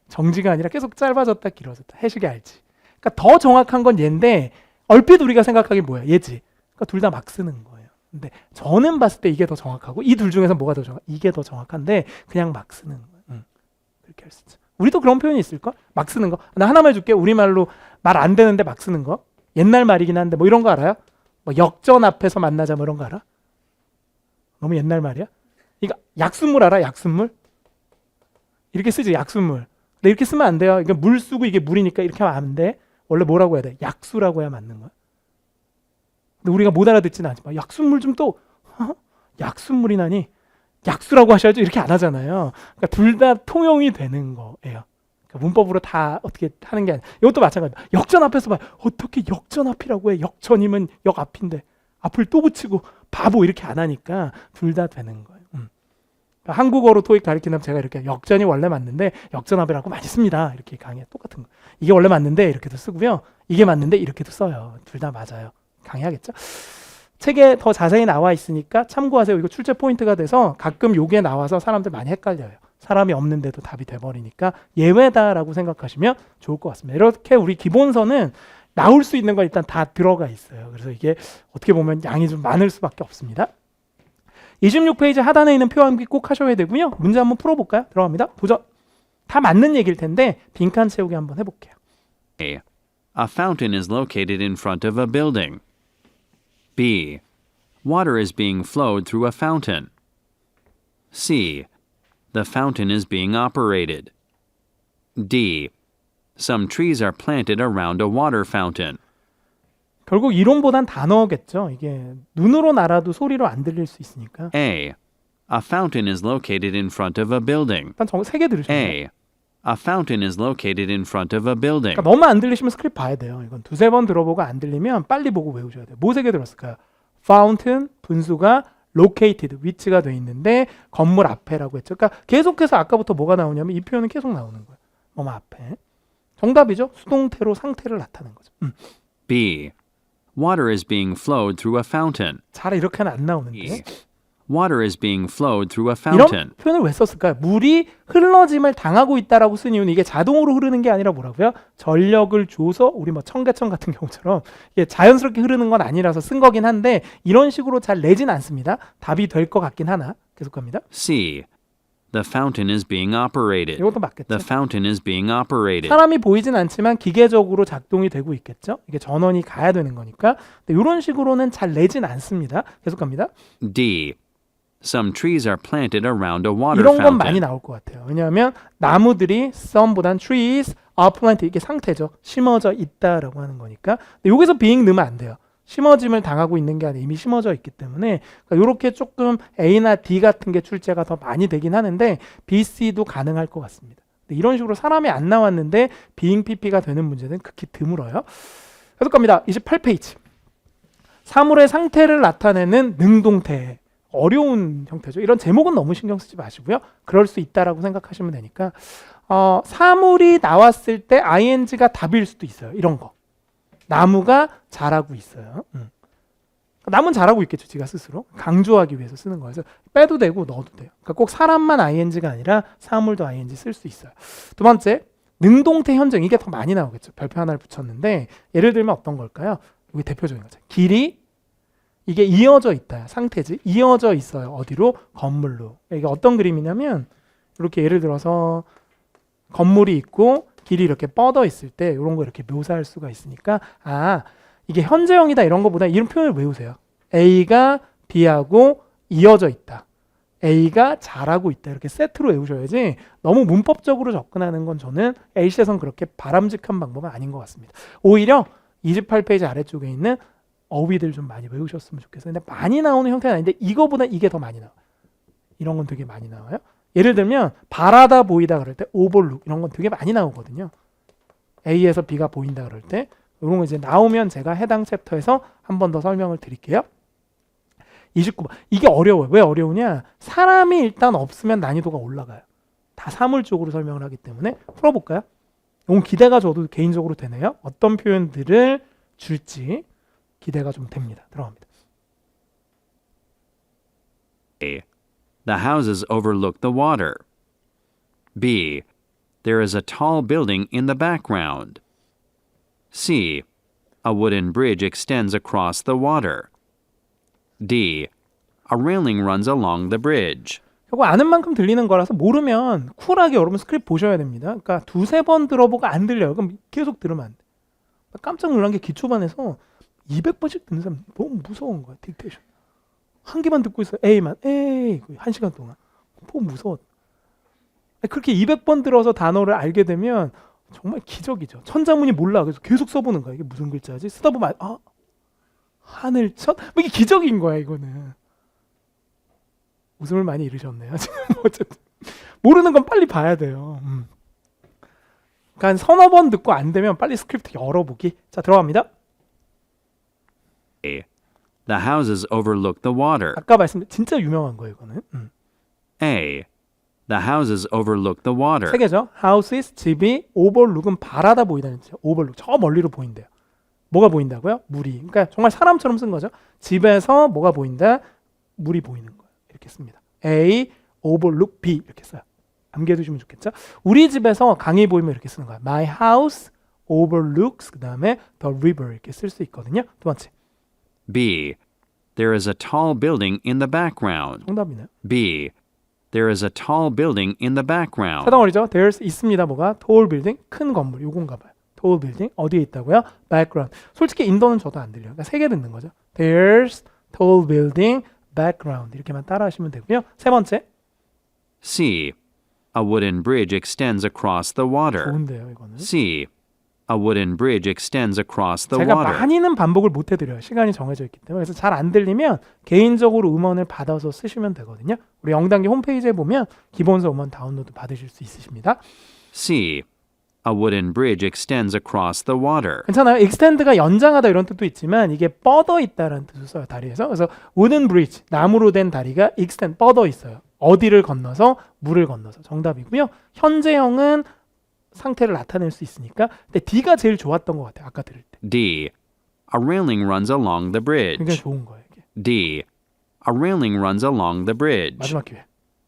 A: 정지가 아니라 계속 짧아졌다 길어졌다. 해식이 알지. 그러니까 더 정확한 건 얘인데 얼핏 우리가 생각하기 뭐야? 얘지. 그러니까 둘 다 막 쓰는 거예요. 근데 저는 봤을 때 이게 더 정확하고 이 둘 중에서 뭐가 더 정확? 이게 더 정확한데 그냥 막 쓰는 거예요. 그렇게 할 수 있죠. 우리도 그런 표현이 있을걸? 막 쓰는 거. 나 하나만 해줄게. 우리말로 말 안 되는데 막 쓰는 거. 옛날 말이긴 한데 뭐 이런 거 알아요? 뭐 역전 앞에서 만나자 뭐 이런 거 알아? 너무 옛날 말이야? 이거 약순물 알아? 약순물? 이렇게 쓰지 약순물. 근데 이렇게 쓰면 안 돼요. 이게 물 쓰고 이게 물이니까 이렇게 하면 안 돼. 원래 뭐라고 해야 돼? 약수라고 해야 맞는 거야. 근데 우리가 못 알아듣지는 않지만 약순물 좀 또 약순물이나니 약수라고 하셔야죠. 이렇게 안 하잖아요. 그러니까 둘 다 통용이 되는 거예요. 그러니까 문법으로 다 어떻게 하는 게 아니라 이것도 마찬가지야. 역전 앞에서 봐. 어떻게 역전 앞이라고 해? 역전이면 역 앞인데 앞을 또 붙이고 바보 이렇게 안 하니까 둘 다 되는 거예요. 그러니까 한국어로 토익 가르치면 제가 이렇게 역전이 원래 맞는데 역전합이라고 많이 씁니다. 이렇게 강의 똑같은 거. 이게 원래 맞는데 이렇게도 쓰고요. 이게 맞는데 이렇게도 써요. 둘 다 맞아요. 강의하겠죠? 책에 더 자세히 나와 있으니까 참고하세요. 이거 출제 포인트가 돼서 가끔 요게 나와서 사람들 많이 헷갈려요. 사람이 없는데도 답이 돼버리니까 예외다라고 생각하시면 좋을 것 같습니다. 이렇게 우리 기본서는 나올 수 있는 건 일단 다 들어가 있어요. 그래서 이게 어떻게 보면 양이 좀 많을 수밖에 없습니다. 26페이지 하단에 있는 표 암기 꼭 하셔야 되고요. 문제 한번 풀어볼까요? 들어갑니다. 도전. 다 맞는 얘기일 텐데 빈칸 채우기 한번 해볼게요.
B: A. A fountain is located in front of a building. B. Water is being flowed through a fountain. C. The fountain is being operated. D. Some trees are planted around a water fountain.
A: 결국 이론보단 단어겠죠. 이게 눈으로 알아도 소리로 안 들릴 수 있으니까.
B: A. A fountain is located in front of a building.
A: 일단 세 개 들으시면 돼요.
B: A. A fountain is located in front of a building.
A: 그러니까 너무 안 들리시면 스크립트 봐야 돼요. 이건 두세 번 들어보고 안 들리면 빨리 보고 외우셔야 돼요. 뭐 세 개 들었을까요? fountain, 분수가 located, 위치가 돼 있는데 건물 앞에라고 했죠. 그러니까 계속해서 아까부터 뭐가 나오냐면 이 표현은 계속 나오는 거예요. 뭐뭐 앞에. 정답이죠. 수동태로 상태를 나타낸 거죠.
B: B. Water is being flowed through a fountain.
A: 잘 이렇게는 안 나오는데.
B: E. Water is being flowed through a
A: 이런
B: fountain.
A: 표현을 왜 썼을까요? 물이 흘러짐을 당하고 있다라고 쓴 이유는 이게 자동으로 흐르는 게 아니라 뭐라고요? 전력을 줘서 우리 뭐 청계천 같은 경우처럼 이게 자연스럽게 흐르는 건 아니라서 쓴 거긴 한데 이런 식으로 잘 내진 않습니다. 답이 될 것 같긴 하나. 계속 갑니다.
B: C. The fountain is being operated.
A: 이것도 맞겠죠.
B: The fountain is being operated.
A: 사람이 보이진 않지만 기계적으로 작동이 되고 있겠죠. 이게 전원이 가야 되는 거니까. 근데 이런 식으로는 잘 내진 않습니다. 계속 갑니다.
B: D. Some trees are planted around a water
A: 이런 건 많이
B: fountain.
A: 나올 것 같아요. 왜냐하면 나무들이 some보단 trees are planted 이게 상태죠. 심어져 있다라고 하는 거니까. 근데 여기서 being 넣으면 안 돼요. 심어짐을 당하고 있는 게 아니라 이미 심어져 있기 때문에 그러니까 이렇게 조금 A나 D 같은 게 출제가 더 많이 되긴 하는데 B, C도 가능할 것 같습니다. 근데 이런 식으로 사람이 안 나왔는데 being PP가 되는 문제는 극히 드물어요. 계속 갑니다. 28페이지. 사물의 상태를 나타내는 능동태. 어려운 형태죠. 이런 제목은 너무 신경 쓰지 마시고요. 그럴 수 있다라고 생각하시면 되니까 사물이 나왔을 때 ing가 답일 수도 있어요. 이런 거. 나무가 자라고 있어요. 나무는 자라고 있겠죠. 지가 스스로. 강조하기 위해서 쓰는 거여서 빼도 되고 넣어도 돼요. 그러니까 꼭 사람만 ing가 아니라 사물도 ing 쓸 수 있어요. 두 번째, 능동태 현정. 이게 더 많이 나오겠죠. 별표 하나를 붙였는데 예를 들면 어떤 걸까요? 이게 대표적인 거죠. 길이 이게 이어져 있다. 상태지. 이어져 있어요. 어디로? 건물로. 이게 어떤 그림이냐면 이렇게 예를 들어서 건물이 있고 길이 이렇게 뻗어 있을 때 이런 거 이렇게 묘사할 수가 있으니까 이게 현재형이다 이런 거보다 이런 표현을 외우세요. A가 B하고 이어져 있다. A가 잘하고 있다. 이렇게 세트로 외우셔야지 너무 문법적으로 접근하는 건 저는 A씨에선 그렇게 바람직한 방법은 아닌 것 같습니다. 오히려 28페이지 아래쪽에 있는 어휘들 좀 많이 외우셨으면 좋겠어요. 근데 많이 나오는 형태는 아닌데 이거보다 이게 더 많이 나와요. 이런 건 되게 많이 나와요. 예를 들면 바라다 보이다 그럴 때 오버룩 이런 건 되게 많이 나오거든요. A에서 B가 보인다 그럴 때 이런 거 이제 나오면 제가 해당 챕터에서 한 번 더 설명을 드릴게요. 29번. 이게 어려워요. 왜 어려우냐? 사람이 일단 없으면 난이도가 올라가요. 다 사물 쪽으로 설명을 하기 때문에 풀어볼까요? 이건 기대가 저도 개인적으로 되네요. 어떤 표현들을 줄지 기대가 좀 됩니다. 들어갑니다.
B: A. The houses overlook the water. B. There is a tall building in the background. C. A wooden bridge extends across the water. D. A railing runs along the bridge.
A: 결국 아는 만큼 들리는 거라서 모르면 쿨하게 여러분 스크립트 보셔야 됩니다. 그러니까 두세 번 들어보고 안 들려요. 그럼 계속 들으면 안 돼. 깜짝 놀란 게 기초반에서 200번씩 듣는 사람 너무 무서운 거야. 딕테이션. 한 개만 듣고 있어. A만. 에이. 1시간 동안. 너무 무서워. 그렇게 200번 들어서 단어를 알게 되면 정말 기적이죠. 천자문이 몰라. 그래서 계속 써보는 거야. 이게 무슨 글자지? 쓰다 보면 하늘천? 뭐 이게 기적인 거야 이거는. 웃음을 많이 잃으셨네요. 지금 어쨌든 모르는 건 빨리 봐야 돼요. 그러니까 한 서너 번 듣고 안 되면 빨리 스크립트 열어보기. 자, 들어갑니다.
B: A. The houses overlook the water.
A: 아까 말씀드린 진짜 유명한 거예요 이거는.
B: A. The houses overlook the water.
A: 세 개죠. houses, 집이, overlook은 바라다 보인다는 뜻이죠. overlook, 저 멀리로 보인대요. 뭐가 보인다고요? 물이. 그러니까 정말 사람처럼 쓴 거죠. 집에서 뭐가 보인다? 물이 보이는 거예요. 이렇게 씁니다. A, overlook B 이렇게 써요. 암기해두시면 좋겠죠. 우리 집에서 강이 보이면 이렇게 쓰는 거야. My house overlooks 그 다음에 the river 이렇게 쓸 수 있거든요. 두 번째.
B: B. There is a tall building in the background.
A: 정답이네요.
B: B. There is a tall building in the background.
A: 사덩어리죠. There's 있습니다. 뭐가? tall building, 큰 건물. 요건가 봐요. tall building 어디에 있다고요? background. 솔직히 인도는 저도 안 들려요. 그러니까 세 개 듣는 거죠. There's tall building, background 이렇게만 따라하시면 되고요. 세 번째.
B: C. A wooden bridge extends across the water.
A: 좋은데요, 이거는.
B: C. A wooden bridge extends across the
A: 제가
B: water.
A: 많이는 반복을 못 해드려요. 시간이 정해져 있기 때문에. 그래서 잘 안 들리면 개인적으로 음원을 받아서 쓰시면 되거든요. 우리 영단계 홈페이지에 보면 기본서 음원 다운로드 받으실 수 있으십니다.
B: C. A wooden bridge extends across the water.
A: 괜찮아요. extend가 연장하다 이런 뜻도 있지만 이게 뻗어 있다라는 뜻을 써요. 다리에서. 그래서 wooden bridge, 나무로 된 다리가 extend, 뻗어 있어요. 어디를 건너서? 물을 건너서. 정답이고요. 현재형은 상태를 나타낼 수 있으니까. 근데 D가 제일 좋았던 것 같아요. 아까 들을 때.
B: D. A railing runs along the
A: 굉장히
B: bridge.
A: 좋은 거예요. 이게.
B: D. A railing runs along the bridge.
A: 마지막 기회.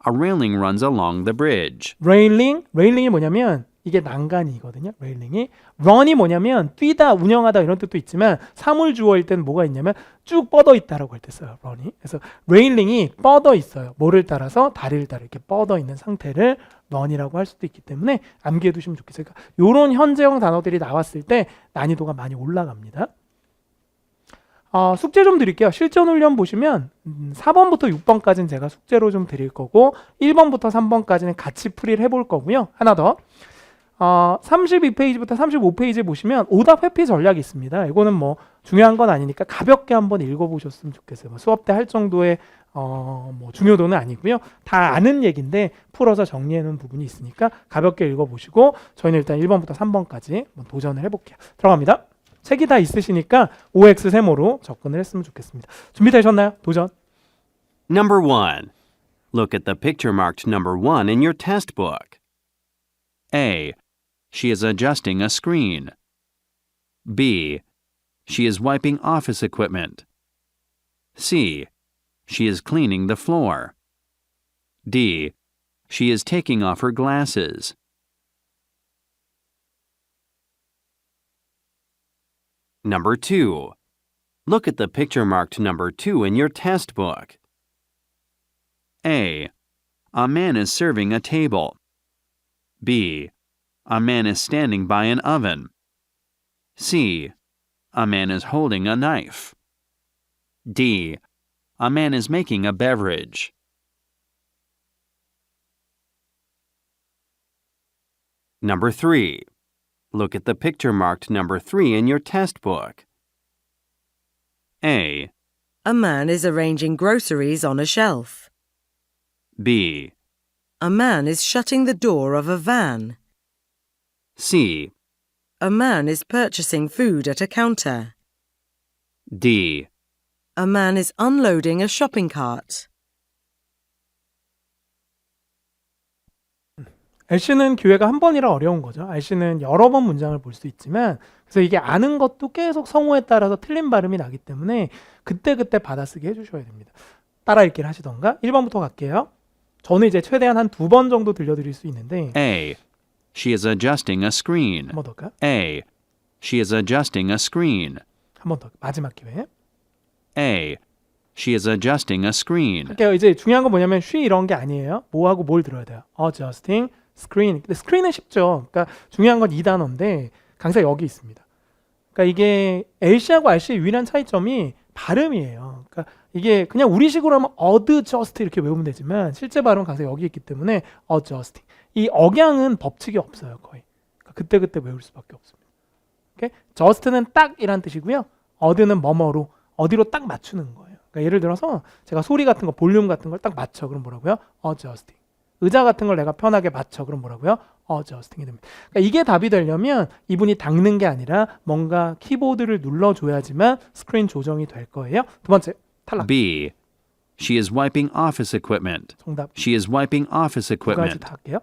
B: A railing runs along the bridge.
A: 레일링이 뭐냐면 이게 난간이거든요. 레일링이. run이 뭐냐면 뛰다, 운영하다 이런 뜻도 있지만 사물주어일 때는 뭐가 있냐면 쭉 뻗어 있다라고 할 때 써요. run이. 그래서 레일링이 뻗어 있어요. 뭐를 따라서? 다리를 따라 이렇게 뻗어 있는 상태를 run이라고 할 수도 있기 때문에 암기해 두시면 좋겠어요. 그러니까 이런 현재형 단어들이 나왔을 때 난이도가 많이 올라갑니다. 숙제 좀 드릴게요. 실전 훈련 보시면 4번부터 6번까지는 제가 숙제로 좀 드릴 거고 1번부터 3번까지는 같이 풀이를 해볼 거고요. 하나 더. 32페이지부터 35페이지 보시면 오답 회피 전략이 있습니다. 이거는 뭐 중요한 건 아니니까 가볍게 한번 읽어보셨으면 좋겠어요. 수업 때 할 정도의 뭐 중요도는 아니고요. 다 아는 얘기인데 풀어서 정리해 놓은 부분이 있으니까 가볍게 읽어보시고 저희는 일단 1번부터 3번까지 도전을 해볼게요. 들어갑니다. 책이 다 있으시니까 OX 세모로 접근을 했으면 좋겠습니다. 준비되셨나요? 도전.
E: Number 1. Look at the picture marked number 1 in your test book.
B: A. She is adjusting a screen. B. She is wiping office equipment. C. She is cleaning the floor. D. She is taking off her glasses.
E: Number 2. Look at the picture marked number 2 in your test book.
B: A. A man is serving a table. B. A man is standing by an oven. C. A man is holding a knife. D. A man is making a beverage.
E: Number 3. Look at the picture marked number 3 in your test book.
B: A.
F: A man is arranging groceries on a shelf.
B: B.
F: A man is shutting the door of a van.
B: C.
F: A man is purchasing food at a counter.
B: D.
F: A man is unloading a shopping cart.
A: RC는 기회가 한 번이라 어려운 거죠. RC는 여러 번 문장을 볼 수 있지만 그래서 이게 아는 것도 계속 성우에 따라서 틀린 발음이 나기 때문에 그때그때 받아쓰기 해주셔야 됩니다. 따라 읽기를 하시던가. 1번부터 갈게요. 저는 이제 최대한 한 2번 정도 들려드릴 수 있는데
B: A. She is adjusting a screen.
A: 한 번 더 할까요?
B: A. She is adjusting a screen.
A: 한 번 더. 마지막 기회.
B: A. She is adjusting a screen.
A: 할게요. 이제 중요한 건 뭐냐면 she 이런 게 아니에요. 뭐하고 뭘 들어야 돼요. adjusting screen. 근데 screen은 쉽죠. 그러니까 중요한 건 이 단어인데 강사 여기 있습니다. 그러니까 이게 LC하고 RC의 유일한 차이점이 발음이에요. 그러니까 이게 그냥 우리식으로 하면 adjust 이렇게 외우면 되지만 실제 발음은 강사 여기 있기 때문에 adjusting. 이 억양은 법칙이 없어요. 거의. 그러니까 그때그때 외울 수밖에 없습니다. 오케이? just는 딱이란 뜻이고요. 어드는 뭐뭐로 어디로 딱 맞추는 거예요. 그러니까 예를 들어서 제가 소리 같은 거 볼륨 같은 걸 딱 맞춰. 그럼 뭐라고요? adjusting. 의자 같은 걸 내가 편하게 맞춰. 그럼 뭐라고요? adjusting이 됩니다. 그러니까 이게 답이 되려면 이분이 닦는 게 아니라 뭔가 키보드를 눌러줘야지만 스크린 조정이 될 거예요. 두 번째 탈락.
B: B. She is wiping office equipment.
A: 정답.
B: She is wiping office
A: 두 가지
B: equipment.
A: 다 할게요.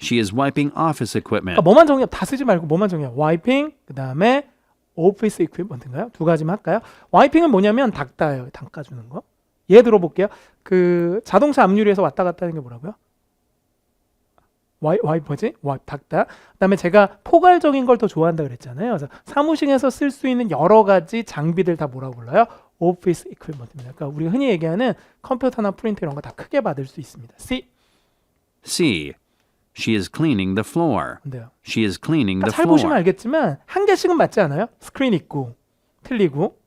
B: She is wiping office equipment.
A: 그러니까 뭐만 정리해. 다 쓰지 말고 뭐만 정리해. wiping 그 다음에 오피스 이퀴먼트인가요? 두 가지만 할까요? 와이핑은 뭐냐면 닦다예요. 닦아주는 거. 얘 들어볼게요. 그 자동차 앞유리에서 왔다 갔다 하는 게 뭐라고요? 와이퍼지? 닦다. 그다음에 제가 포괄적인 걸 더 좋아한다 그랬잖아요. 그래서 사무실에서 쓸 수 있는 여러 가지 장비들 다 뭐라고 불러요? 오피스 이퀴먼트입니다. 그러니까 우리가 흔히 얘기하는 컴퓨터나 프린터 이런 거 다 크게 받을 수 있습니다. C.
B: C. She is cleaning the floor.
A: 근데요.
B: She is cleaning
A: 그러니까
B: the
A: 잘 보시면
B: floor.
A: 알겠지만 한 개씩은 맞지 않아요? 스크린 있고 틀리고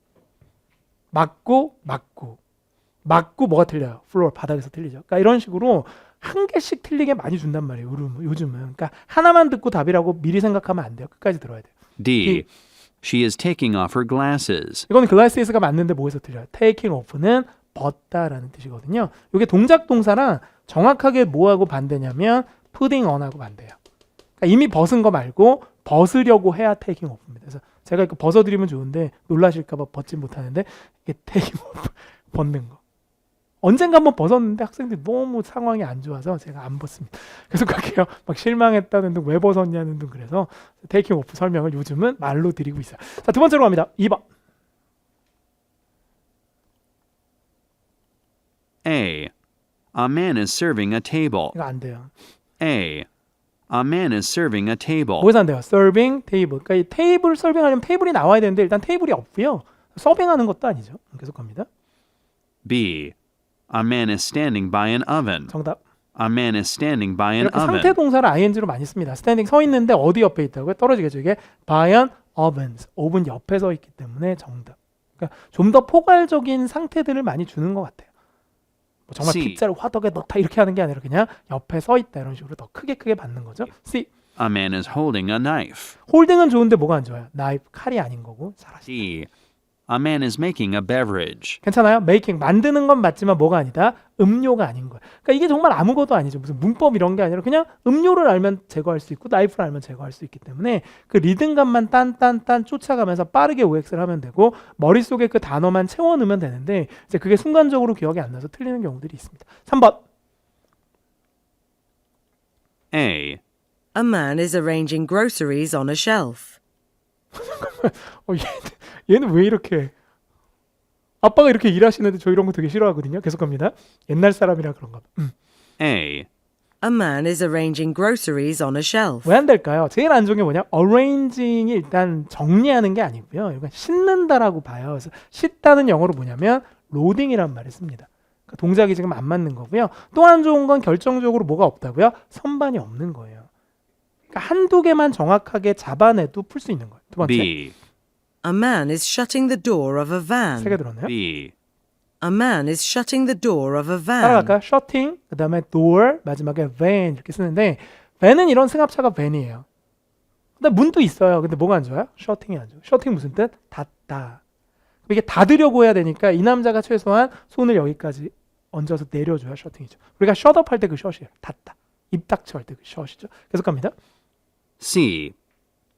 A: 맞고 뭐가 틀려요? 플로어 바닥에서 틀리죠. 그러니까 이런 식으로 한 개씩 틀리게 많이 준단 말이에요. 요즘은. 그러니까 하나만 듣고 답이라고 미리 생각하면 안 돼요. 끝까지 들어야 돼요.
B: D. She is taking off her glasses.
A: 이거는 글라스가 맞는데 뭐에서 틀려요? taking off는 벗다라는 뜻이거든요. 이게 동작 동사랑 정확하게 뭐하고 반대냐면 putting on하고 반대예요. 그러니까 이미 벗은 거 말고 벗으려고 해야 taking off입니다. 그래서 제가 이거 벗어드리면 좋은데 놀라실까 봐 벗지 못하는데 이게 taking off 벗는 거. 언젠가 한번 벗었는데 학생들이 너무 상황이 안 좋아서 제가 안 벗습니다. 계속 갈게요. 막 실망했다는 등 왜 벗었냐는 등 그래서 taking off 설명을 요즘은 말로 드리고 있어요. 자, 두 번째로 갑니다. 2번.
B: A. A man is serving a table.
A: 이거 안 돼요.
B: A. A man is serving a table.
A: 뭐에서 안 돼요? serving table. 그러니까 이 테이블 서빙하려면 테이블이 나와야 되는데 일단 테이블이 없고요. 서빙하는 것도 아니죠. 계속 갑니다.
B: B. A man is standing by an oven.
A: 정답.
B: A man is standing by an
A: 이렇게
B: oven.
A: 상태 동사를 ing로 많이 씁니다. standing 서 있는데 어디 옆에 있다고요? 떨어지겠죠. 이게 by an oven. 오븐 옆에 서 있기 때문에 정답. 그러니까 좀 더 포괄적인 상태들을 많이 주는 것 같아요. 뭐 정말
B: C.
A: 빗자루 화덕에 넣다 이렇게 하는 게 아니라 그냥 옆에 서 있다 이런 식으로 더 크게 받는 거죠. C.
B: A man is holding a knife.
A: 홀딩은 좋은데 뭐가 안 좋아요? knife, 칼이 아닌 거고. 잘하시다.
B: D. A man is making a beverage.
A: 괜찮아요? making 만드는 건 맞지만 뭐가 아니다? 음료가 아닌 거예요. 그러니까 이게 정말 아무것도 아니죠. 무슨 문법 이런 게 아니라 그냥 음료를 알면 제거할 수 있고 나이프를 알면 제거할 수 있기 때문에 그 리듬감만 딴 쫓아가면서 빠르게 OX를 하면 되고 머릿속에 그 단어만 채워 넣으면 되는데 이제 그게 순간적으로 기억이 안 나서 틀리는 경우들이 있습니다. 3번.
B: A.
F: A man is arranging groceries on a shelf.
A: 얘는 왜 이렇게 아빠가 이렇게 일하시는데 저 이런 거 되게 싫어하거든요. 계속 갑니다. 옛날 사람이라 그런가 봐.
B: A.
F: A man is arranging groceries on a shelf.
A: 왜 안 될까요? 제일 안 좋은 게 뭐냐? arranging이 일단 정리하는 게 아니고요. 이건 싣는다라고 봐요. 그래서 싣다는 영어로 뭐냐면 loading이란 말을 씁니다. 그러니까 동작이 지금 안 맞는 거고요. 또 안 좋은 건 결정적으로 뭐가 없다고요? 선반이 없는 거예요. 그러니까 한두 개만 정확하게 잡아내도 풀 수 있는 거예요. 두 번째.
B: B.
F: A man is shutting the door of a
A: 세 개
F: van.
A: 들었나요?
B: B.
F: A man is shutting the door of a van.
A: 따라갈까요? shutting, 그 다음에 door, 마지막에 van 이렇게 쓰는데 van은 이런 승합차가 van이에요. 근데 문도 있어요. 근데 뭐가 안 좋아요? shutting이 안 좋아요. shutting 무슨 뜻? 닫다. 이게 닫으려고 해야 되니까 이 남자가 최소한 손을 여기까지 얹어서 내려줘야 shutting이죠. 우리가 shut up 할 때 그 shut이에요. 닫다. 입 닥쳐 할 때 그 shut이죠. 계속 갑니다.
B: C.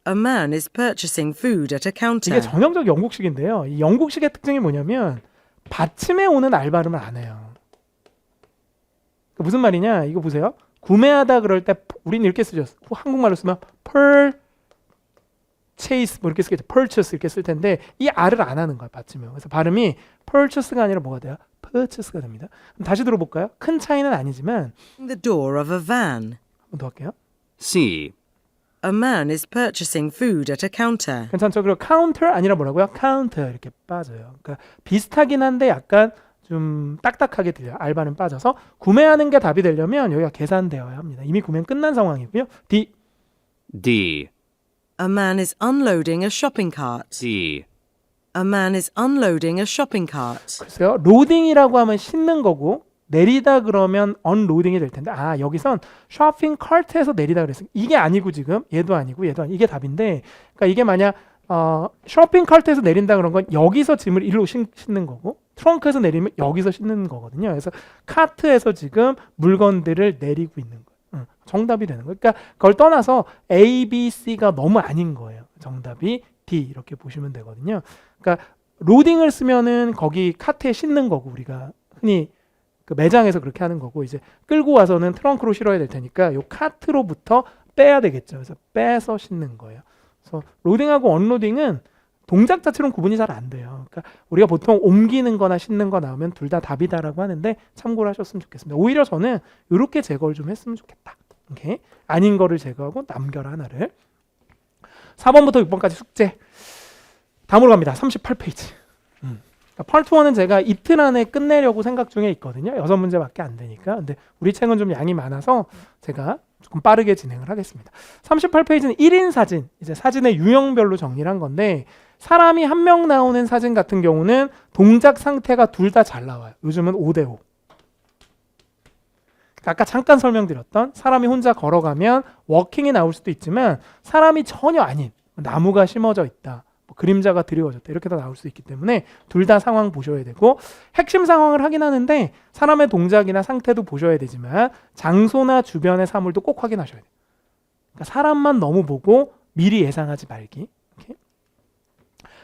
F: A man is purchasing food at a counter.
A: 이게 전형적 영국식인데요. 이 영국식의 특징이 뭐냐면 받침에 오는 알 발음을 안 해요. 그 무슨 말이냐? 이거 보세요. 구매하다 그럴 때 우리는 이렇게 쓰죠. 한국말로 쓰면 purchase 뭐 이렇게 쓰겠죠. purchase 이렇게 쓸 텐데 이 R을 안 하는 거야. 받침에. 그래서 발음이 purchase가 아니라 뭐가 돼요? purchase가 됩니다. 그럼 다시 들어볼까요? 큰 차이는 아니지만
F: The door of a van.
A: 한번 더 할게요.
B: C.
F: A man is purchasing food at a counter.
A: 괜찮죠? 그리고 counter 아니라 뭐라고요? counter 이렇게 빠져요. 그러니까 비슷하긴 한데 약간 좀 딱딱하게 들려요. 알바는 빠져서. 구매하는 게 답이 되려면 여기가 계산되어야 합니다. 이미 구매는 끝난 상황이고요. D.
E: D.
F: A man is unloading a shopping cart.
E: D.
F: A man is unloading a shopping cart.
A: 글쎄요. 로딩이라고 하면 싣는 거고 내리다 그러면 언로딩이 될 텐데 여기선 쇼핑 카트에서 내리다 그랬어요. 이게 아니고 지금 얘도 아니고 이게 답인데 그러니까 이게 만약 쇼핑 카트에서 내린다 그런 건 여기서 짐을 일로 싣는 거고 트렁크에서 내리면 여기서 싣는 거거든요. 그래서 카트에서 지금 물건들을 내리고 있는 거예요. 정답이 되는 거예요. 그러니까 그걸 떠나서 A, B, C가 너무 아닌 거예요. 정답이 D 이렇게 보시면 되거든요. 그러니까 로딩을 쓰면은 거기 카트에 싣는 거고 우리가 흔히 그 매장에서 그렇게 하는 거고 이제 끌고 와서는 트렁크로 실어야 될 테니까 요 카트로부터 빼야 되겠죠. 그래서 빼서 싣는 거예요. 그래서 로딩하고 언로딩은 동작 자체로는 구분이 잘 안 돼요. 그러니까 우리가 보통 옮기는 거나 싣는 거 나오면 둘 다 답이다라고 하는데 참고를 하셨으면 좋겠습니다. 오히려 저는 이렇게 제거를 좀 했으면 좋겠다. 오케이? 아닌 거를 제거하고 남겨라 하나를. 4번부터 6번까지 숙제. 다음으로 갑니다. 38페이지. 파트 1은 제가 이틀 안에 끝내려고 생각 중에 있거든요. 6문제밖에 안 되니까. 근데 우리 책은 좀 양이 많아서 제가 조금 빠르게 진행을 하겠습니다. 38페이지는 1인 사진, 이제 사진의 유형별로 정리를 한 건데 사람이 한 명 나오는 사진 같은 경우는 동작 상태가 둘 다 잘 나와요. 요즘은 5대5. 아까 잠깐 설명드렸던 사람이 혼자 걸어가면 워킹이 나올 수도 있지만 사람이 전혀 아닌 나무가 심어져 있다. 그림자가 드리워졌다. 이렇게 다 나올 수 있기 때문에 둘 다 상황 보셔야 되고 핵심 상황을 확인하는데 사람의 동작이나 상태도 보셔야 되지만 장소나 주변의 사물도 꼭 확인하셔야 돼요. 그러니까 사람만 너무 보고 미리 예상하지 말기. 이렇게.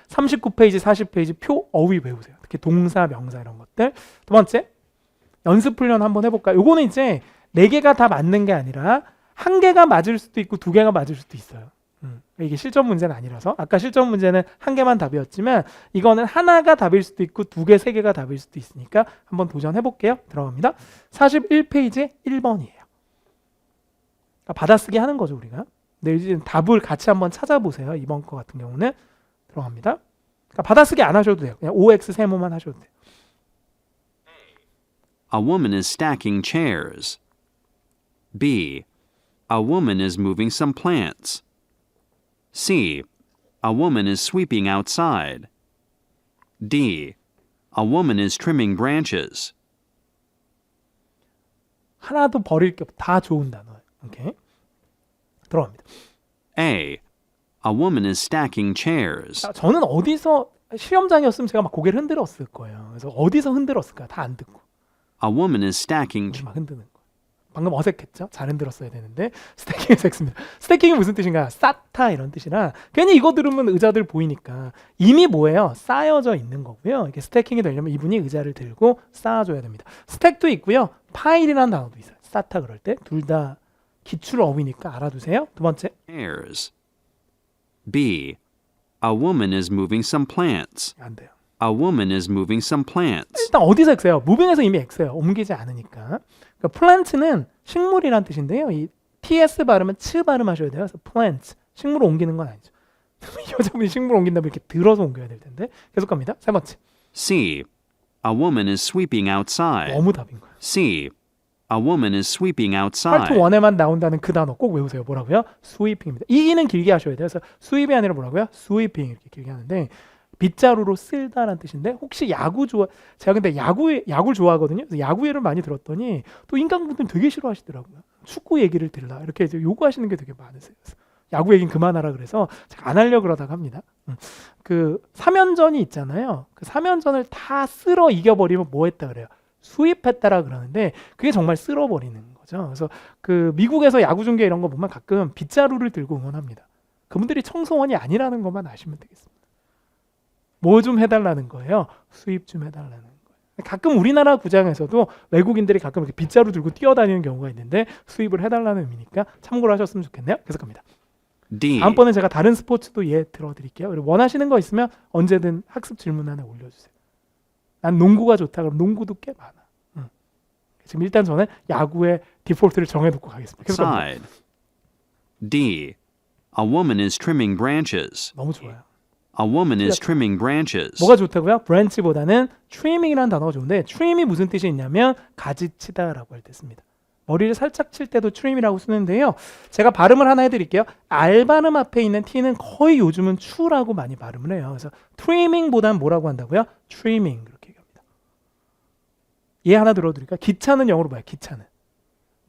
A: 39페이지, 40페이지 표 어휘 외우세요. 특히 동사, 명사 이런 것들. 두 번째, 연습 훈련 한번 해볼까요? 요거는 이제 4개가 다 맞는 게 아니라 1개가 맞을 수도 있고 2개가 맞을 수도 있어요. 이게 실전 문제는 아니라서 아까 실전 문제는 1개만 답이었지만 이거는 하나가 답일 수도 있고 2개, 3개가 답일 수도 있으니까 한번 도전해 볼게요. 들어갑니다. 41페이지 1번이에요. 그러니까 받아쓰기 하는 거죠 우리가. 근데 이제 답을 같이 한번 찾아보세요. 이번 거 같은 경우는 들어갑니다. 그러니까 받아쓰기 안 하셔도 돼요. 그냥 OX 세모만 하셔도 돼요.
B: A woman is stacking chairs. B. A woman is moving some plants. C. A woman is sweeping outside. D. A woman is trimming branches.
A: 하나도 버릴 게 없다. 다 좋은 단어예요. 오케이. 들어갑니다.
B: A. A woman is stacking chairs.
A: 자, 저는 어디서 시험장이었으면 제가 막 고개를 흔들었을 거예요. 그래서 어디서 흔들었을까? 다 안 듣고.
B: A woman is stacking
A: 막 흔드는 거. 방금 어색했죠? 잘 흔들었어야 되는데 스태킹에서 했습니다. 스태킹이 무슨 뜻인가? 쌓다 이런 뜻이라 괜히 이거 들으면 의자들 보이니까 이미 뭐예요? 쌓여져 있는 거고요. 이게 스태킹이 되려면 이분이 의자를 들고 쌓아줘야 됩니다. 스택도 있고요. 파일이라는 단어도 있어요. 쌓다 그럴 때 둘 다 기출 어휘니까 알아두세요. 두 번째.
B: chairs. B. A woman is moving some plants.
A: 안 돼요.
B: A woman is moving some plants.
A: 일단 어디서 X예요? 무빙에서 이미 X예요. 옮기지 않으니까. 그러니까 plant는 식물이란 뜻인데요. 이 TS 발음은 츠 발음하셔야 돼요. 그래서 plant, 식물을 옮기는 건 아니죠. 여자분이 식물 옮긴다면 이렇게 들어서 옮겨야 될 텐데. 계속 갑니다. 세 번째.
B: C. A woman is sweeping outside.
A: 너무 답인 거예요.
B: C. A woman is sweeping outside.
A: 파트 1에만 나온다는 그 단어 꼭 외우세요. 뭐라고요? sweeping입니다. 이는 길게 하셔야 돼요. 그래서 sweep이 아니라 뭐라고요? sweeping 이렇게 길게 하는데 빗자루로 쓸다라는 뜻인데 혹시 야구 제가 근데 야구를 좋아하거든요. 그래서 야구 예를 많이 들었더니 또 인간분들 되게 싫어하시더라고요. 축구 얘기를 들라 이렇게 이제 요구하시는 게 되게 많으세요. 그래서 야구 얘기는 그만하라 그래서 제가 안 하려고 그러다가 합니다. 그 3연전이 있잖아요. 그 3연전을 다 쓸어 이겨버리면 뭐 했다 그래요? 수입했다라 그러는데 그게 정말 쓸어버리는 거죠. 그래서 그 미국에서 야구 중계 이런 거 보면 가끔 빗자루를 들고 응원합니다. 그분들이 청소원이 아니라는 것만 아시면 되겠습니다. 뭐 좀 해달라는 거예요? 수입 좀 해달라는 거예요. 가끔 우리나라 구장에서도 외국인들이 가끔 이렇게 빗자루 들고 뛰어다니는 경우가 있는데 수입을 해달라는 의미니까 참고를 하셨으면 좋겠네요. 계속 갑니다.
B: D.
A: 다음번에 제가 다른 스포츠도 들어드릴게요. 그리고 원하시는 거 있으면 언제든 학습 질문 하나 올려주세요. 난 농구가 좋다. 그럼 농구도 꽤 많아. 지금 일단 저는 야구의 디폴트를 정해놓고 가겠습니다. 계속 갑니다.
B: Side. D. A woman is trimming branches.
A: 너무 좋아요.
B: A woman is trimming branches.
A: 뭐가 좋다고요? branch보다는 trimming이라는 단어가 좋은데 trim이 무슨 뜻이 있냐면 가지치다라고 할 때 씁니다. 머리를 살짝 칠 때도 trim이라고 쓰는데요. 제가 발음을 하나 해드릴게요. R 발음 앞에 있는 T는 거의 요즘은 추라고 많이 발음을 해요. 그래서 trimming보다는 뭐라고 한다고요? trimming 그렇게 얘기합니다. 얘 하나 들어드릴까요? 기차는 영어로 뭐야? 기차는.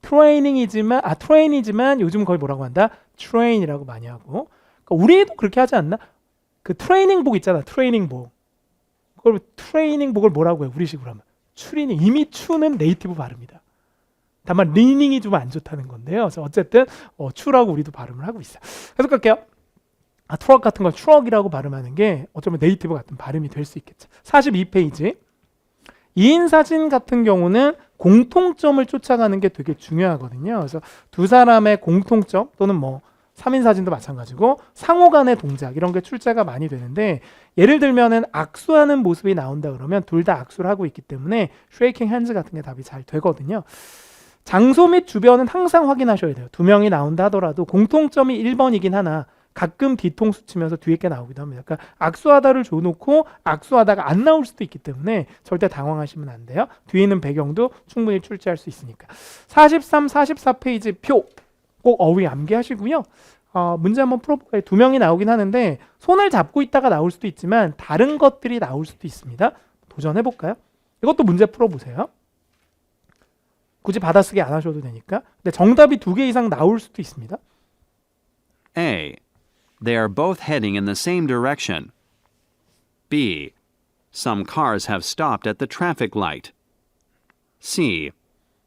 A: train이지만 요즘 거의 뭐라고 한다? train이라고 많이 하고. 그러니까 우리도 그렇게 하지 않나? 그 트레이닝복 있잖아. 트레이닝복. 그걸 트레이닝복을 뭐라고 해요? 우리식으로 하면. 추리닝. 이미 추는 네이티브 발음이다. 다만 리닝이 좀 안 좋다는 건데요. 그래서 어쨌든 추라고 우리도 발음을 하고 있어요. 계속 갈게요. 트럭 같은 걸 트럭이라고 발음하는 게 어쩌면 네이티브 같은 발음이 될 수 있겠죠. 42페이지. 2인 사진 같은 경우는 공통점을 쫓아가는 게 되게 중요하거든요. 그래서 두 사람의 공통점 또는 뭐 3인 사진도 마찬가지고 상호 간의 동작 이런 게 출제가 많이 되는데 예를 들면은 악수하는 모습이 나온다 그러면 둘 다 악수를 하고 있기 때문에 shaking hands 같은 게 답이 잘 되거든요. 장소 및 주변은 항상 확인하셔야 돼요. 두 명이 나온다 하더라도 공통점이 1번이긴 하나 가끔 뒤통수 치면서 뒤에 게 나오기도 합니다. 그러니까 악수하다를 줘놓고 악수하다가 안 나올 수도 있기 때문에 절대 당황하시면 안 돼요. 뒤에 있는 배경도 충분히 출제할 수 있으니까. 43, 44페이지 표 꼭 어휘 암기하시고요. 문제 한번 풀어볼까요? 두 명이 나오긴 하는데 손을 잡고 있다가 나올 수도 있지만 다른 것들이 나올 수도 있습니다. 도전해볼까요? 이것도 문제 풀어보세요. 굳이 받아쓰기 안 하셔도 되니까. 근데 정답이 2개 이상 나올 수도 있습니다.
B: A. They are both heading in the same direction. B. Some cars have stopped at the traffic light. C.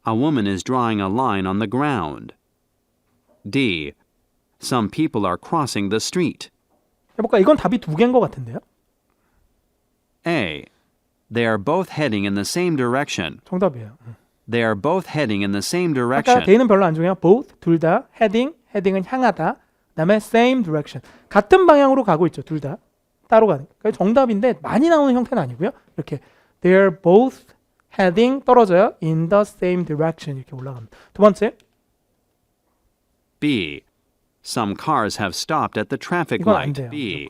B: A woman is drawing a line on the ground. D. Some people are crossing the street.
A: 해볼까? 이건 답이 2개인 것 같은데요.
B: A. They are both heading in the same direction.
A: 정답이에요.
B: They are both heading in the same
A: 아까
B: direction.
A: D는 별로 안 중요해요. both, 둘 다, heading은 향하다. 그다음에 same direction. 같은 방향으로 가고 있죠. 둘 다. 따로 가는. 그러니까 정답인데 많이 나오는 형태는 아니고요. 이렇게 they are both heading 떨어져요. in the same direction 이렇게 올라갑니다. 두 번째.
B: B. Some cars have stopped at the traffic
A: 이건 안
B: light.
A: 돼요.
B: B.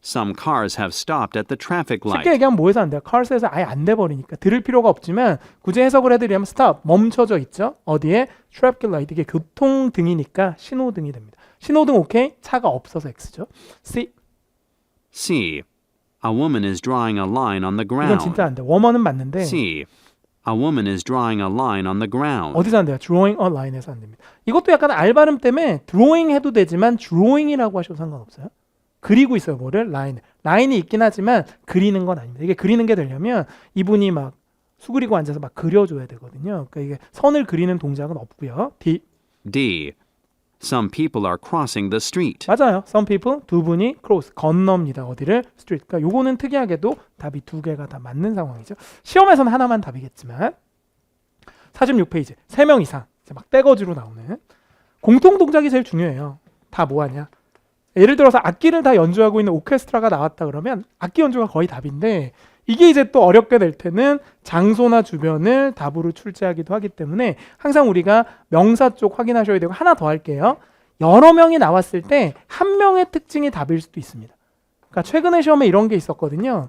B: Some cars have stopped at the traffic
A: 쉽게
B: light.
A: 얘기하면 뭐해서 안 돼요? cars에서 아예 안 돼버리니까 들을 필요가 없지만 굳이 해석을 해드리면 stop, 멈춰져 있죠. 어디에? traffic light, 이게 교통등이니까 신호등이 됩니다. 신호등 오케이? 차가 없어서 X죠. C.
B: C. A woman is drawing a line on the
A: 이건
B: ground.
A: 진짜 안 돼. 워머는 맞는데
B: C. A woman is drawing a line on the ground.
A: 어디서 안 돼요? drawing a line에서 안 됩니다. 이것도 약간 알 발음 때문에 drawing 해도 되지만 drawing이라고 하셔도 상관없어요. 그리고 있어요. 뭐를? 라인이 있긴 하지만 그리는 건 아닙니다. 이게 그리는 게 되려면 이분이 막 수그리고 앉아서 막 그려줘야 되거든요. 그러니까 이게 선을 그리는 동작은 없고요. D.
B: D. Some people are crossing the street.
A: 맞아요. Some people, 두 분이 cross, 건넙니다. 어디를? street. 그러니까 요거는 특이하게도 답이 2개가 다 맞는 상황이죠. 시험에서는 하나만 답이겠지만 46페이지, 3명 이상 이제 막 떼거지로 나오는 공통 동작이 제일 중요해요. 다 뭐하냐? 예를 들어서 악기를 다 연주하고 있는 오케스트라가 나왔다 그러면 악기 연주가 거의 답인데 이게 이제 또 어렵게 될 때는 장소나 주변을 답으로 출제하기도 하기 때문에 항상 우리가 명사 쪽 확인하셔야 되고 하나 더 할게요. 여러 명이 나왔을 때 한 명의 특징이 답일 수도 있습니다. 그러니까 최근에 시험에 이런 게 있었거든요.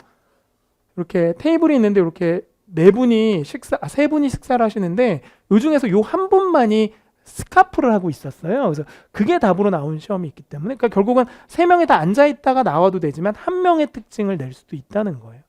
A: 이렇게 테이블이 있는데 이렇게 세 분이 식사를 하시는데 요 중에서 요 한 분만이 스카프를 하고 있었어요. 그래서 그게 답으로 나온 시험이 있기 때문에 그러니까 결국은 3명이 다 앉아있다가 나와도 되지만 한 명의 특징을 낼 수도 있다는 거예요.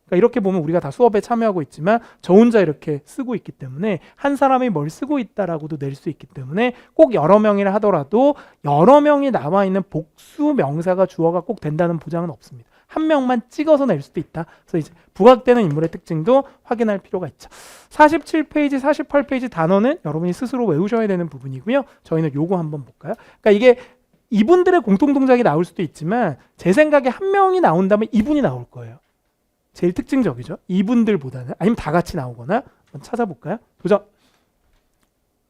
A: 그러니까 이렇게 보면 우리가 다 수업에 참여하고 있지만 저 혼자 이렇게 쓰고 있기 때문에 한 사람이 뭘 쓰고 있다라고도 낼 수 있기 때문에 꼭 여러 명이라 하더라도 여러 명이 나와 있는 복수 명사가 주어가 꼭 된다는 보장은 없습니다. 한 명만 찍어서 낼 수도 있다. 그래서 이제 부각되는 인물의 특징도 확인할 필요가 있죠. 47페이지, 48페이지 단어는 여러분이 스스로 외우셔야 되는 부분이고요. 저희는 요거 한번 볼까요? 그러니까 이게 이분들의 공통 동작이 나올 수도 있지만 제 생각에 한 명이 나온다면 이분이 나올 거예요. 제일 특징적이죠. 이분들보다는. 아니면 다 같이 나오거나 한번 찾아볼까요? 도전.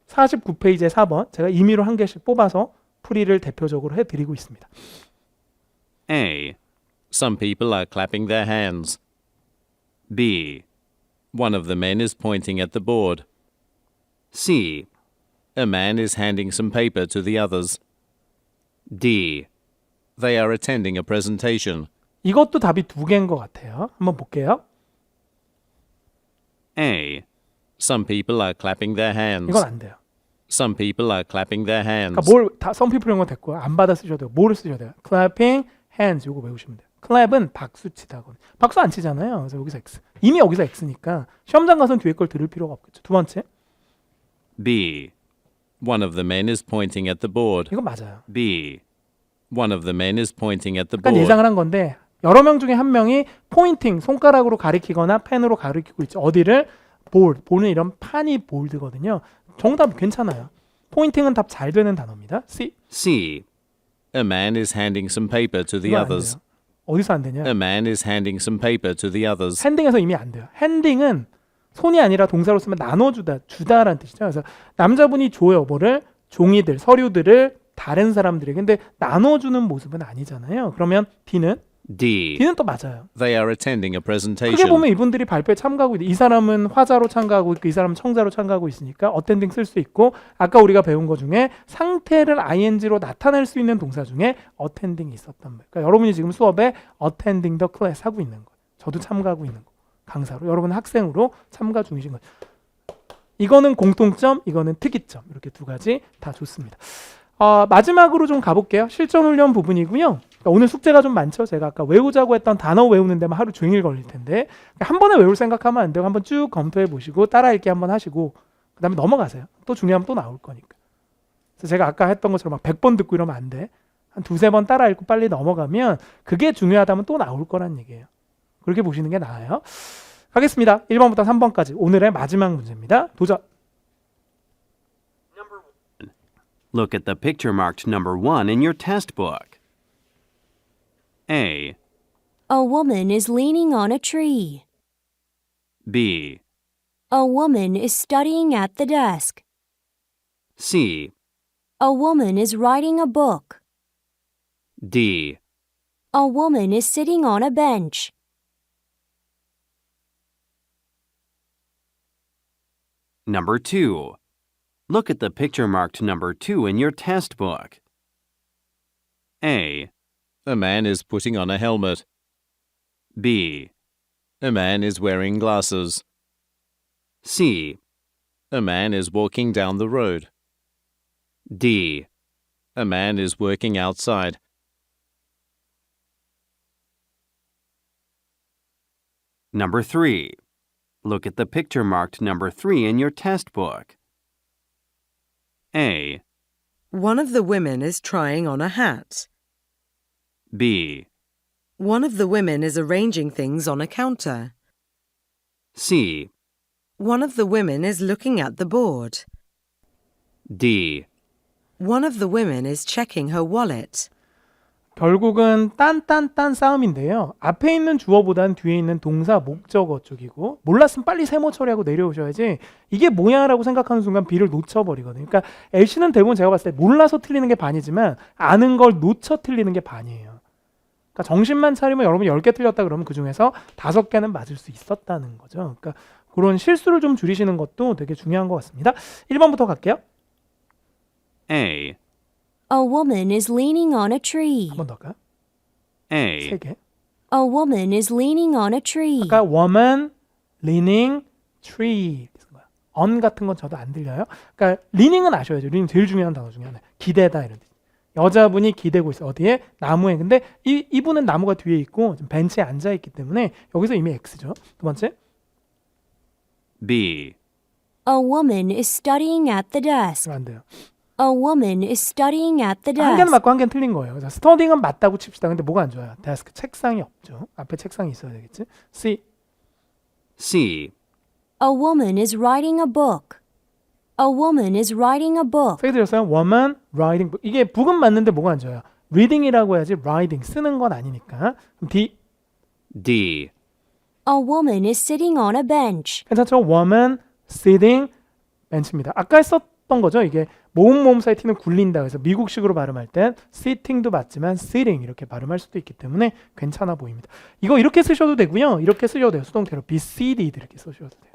A: 49페이지에 4번 제가 임의로 한 개씩 뽑아서 풀이를 대표적으로 해드리고 있습니다.
B: A.
G: Some people are clapping their hands.
B: B.
G: One of the men is pointing at the board.
B: C.
G: A man is handing some paper to the others.
B: D.
G: They are attending a presentation.
A: 이것도 답이 두 개인 것 같아요. 한번 볼게요.
B: A.
G: Some people are clapping their hands.
A: 이건 안 돼요.
G: Some people are clapping their hands.
A: 그러니까 뭘 다 some people 이런 건 됐고 안 받아 쓰셔도 돼요. 뭐를 쓰셔도 돼요. clapping hands 이거 외우시면 돼요. clap은 박수 치다거든요. 박수 안 치잖아요. 그래서 여기서 X. 이미 여기서 X니까 시험장 가서는 뒤에 걸 들을 필요가 없겠죠. 두 번째.
B: B.
G: One of the men is pointing at the board.
A: 이건 맞아요.
B: B.
G: One of the men is pointing at the
A: 약간
G: board.
A: 예상을 한 건데 여러 명 중에 한 명이 포인팅 손가락으로 가리키거나 펜으로 가리키고 있죠. 어디를? 볼은 이런 판이 볼드거든요. 정답 괜찮아요. 포인팅은 답 잘 되는 단어입니다. C.
B: C.
G: A man is handing some paper to the
A: 이건 안
G: others.
A: 돼요. 어디서 안 되냐?
G: A man is handing some paper to the others.
A: 핸딩에서 이미 안 돼요. 핸딩은 손이 아니라 동사로 쓰면 나눠주다, 주다라는 뜻이죠. 그래서 남자분이 줘요. 뭐를? 종이들, 서류들을 다른 사람들에게. 근데 나눠주는 모습은 아니잖아요. 그러면 D는?
B: D.
A: D는 또 맞아요.
G: They are attending a
A: 크게
G: presentation.
A: 보면 이분들이 발표에 참가하고 있는데 이 사람은 화자로 참가하고 있고 이 사람은 청자로 참가하고 있으니까 어텐딩 쓸 수 있고 아까 우리가 배운 거 중에 상태를 ing로 나타낼 수 있는 동사 중에 attending이 있었단 말이에요. 그러니까 여러분이 지금 수업에 attending the class 하고 있는 거예요. 저도 참가하고 있는 거. 강사로. 여러분 학생으로 참가 중이신 거죠. 이거는 공통점, 이거는 특이점. 이렇게 두 가지 다 좋습니다. 마지막으로 좀 가볼게요. 실전 훈련 부분이고요. 그러니까 오늘 숙제가 좀 많죠. 제가 아까 외우자고 했던 단어 외우는 데만 하루 종일 걸릴 텐데 그러니까 한 번에 외울 생각하면 안 되고 한번 쭉 검토해 보시고 따라 읽기 한번 하시고 그 다음에 넘어가세요. 또 중요하면 또 나올 거니까. 그래서 제가 아까 했던 것처럼 막 100번 듣고 이러면 안 돼. 한 두세 번 따라 읽고 빨리 넘어가면 그게 중요하다면 또 나올 거란 얘기예요. 그렇게 보시는 게 나아요. 가겠습니다. 1번부터 3번까지 오늘의 마지막 문제입니다. 도전.
E: Look at the picture marked number 1 in your test book.
B: A.
C: A woman is leaning on a tree.
B: B.
C: A woman is studying at the desk.
B: C.
C: A woman is writing a book.
B: D.
C: A woman is sitting on a bench.
E: Number 2. Look at the picture marked number 2 in your test book.
B: A.
G: A man is putting on a helmet.
B: B.
G: A man is wearing glasses.
B: C.
G: A man is walking down the road.
B: D.
G: A man is working outside.
E: Number 3. Look at the picture marked number 3 in your test book.
B: A.
F: One of the women is trying on a hat.
B: B.
F: One of the women is arranging things on a counter.
B: C.
F: One of the women is looking at the board.
B: D.
F: One of the women is checking her wallet.
A: 결국은 딴 싸움인데요. 앞에 있는 주어보다는 뒤에 있는 동사 목적어 쪽이고 몰랐으면 빨리 세모 처리하고 내려오셔야지 이게 뭐야 라고 생각하는 순간 B를 놓쳐버리거든요. 그러니까 LC는 대부분 제가 봤을 때 몰라서 틀리는 게 반이지만 아는 걸 놓쳐 틀리는 게 반이에요. 그러니까 정신만 차리면 여러분 10개 틀렸다 그러면 그중에서 5개는 맞을 수 있었다는 거죠. 그러니까 그런 실수를 좀 줄이시는 것도 되게 중요한 것 같습니다. 1번부터 갈게요.
B: A.
C: A woman is leaning on a tree.
A: 한 번 더 할까요?
B: A.
A: 3개.
C: A woman is leaning on a tree.
A: 아까 woman, leaning, tree on 같은 건 저도 안 들려요. 그러니까 leaning은 아셔야죠. leaning 제일 중요한 단어 중에 하나. 기대다 이런 뜻. 여자분이 기대고 있어요. 어디에? 나무에. 근데 이분은 나무가 뒤에 있고 지금 벤치에 앉아 있기 때문에 여기서 이미 X죠. 두 번째.
B: B.
C: A woman is studying at the desk.
A: 이거 안 돼요.
C: A woman is studying at the
A: 한 개는
C: desk.
A: 맞고 한 개는 틀린 거예요. 그래서 studying은 맞다고 칩시다. 근데 뭐가 안 좋아요? 데스크 책상이 없죠. 앞에 책상이 있어야 되겠지. C.
B: C.
C: A woman is writing a book. A woman is writing a book.
A: 세게 들렸어요? woman, writing. 이게 북은 맞는데 뭐가 안 좋아요? reading이라고 해야지 writing. 쓰는 건 아니니까. 그럼 D.
B: D.
C: A woman is sitting on a bench.
A: 괜찮죠? woman, sitting, bench입니다. 아까 했었던 거죠. 이게 모음사의 t는 굴린다. 그래서 미국식으로 발음할 땐 sitting도 맞지만 sitting 이렇게 발음할 수도 있기 때문에 괜찮아 보입니다. 이거 이렇게 쓰셔도 되고요. 이렇게 쓰셔도 돼요. 수동태로 be seated 이렇게 쓰셔도 돼요.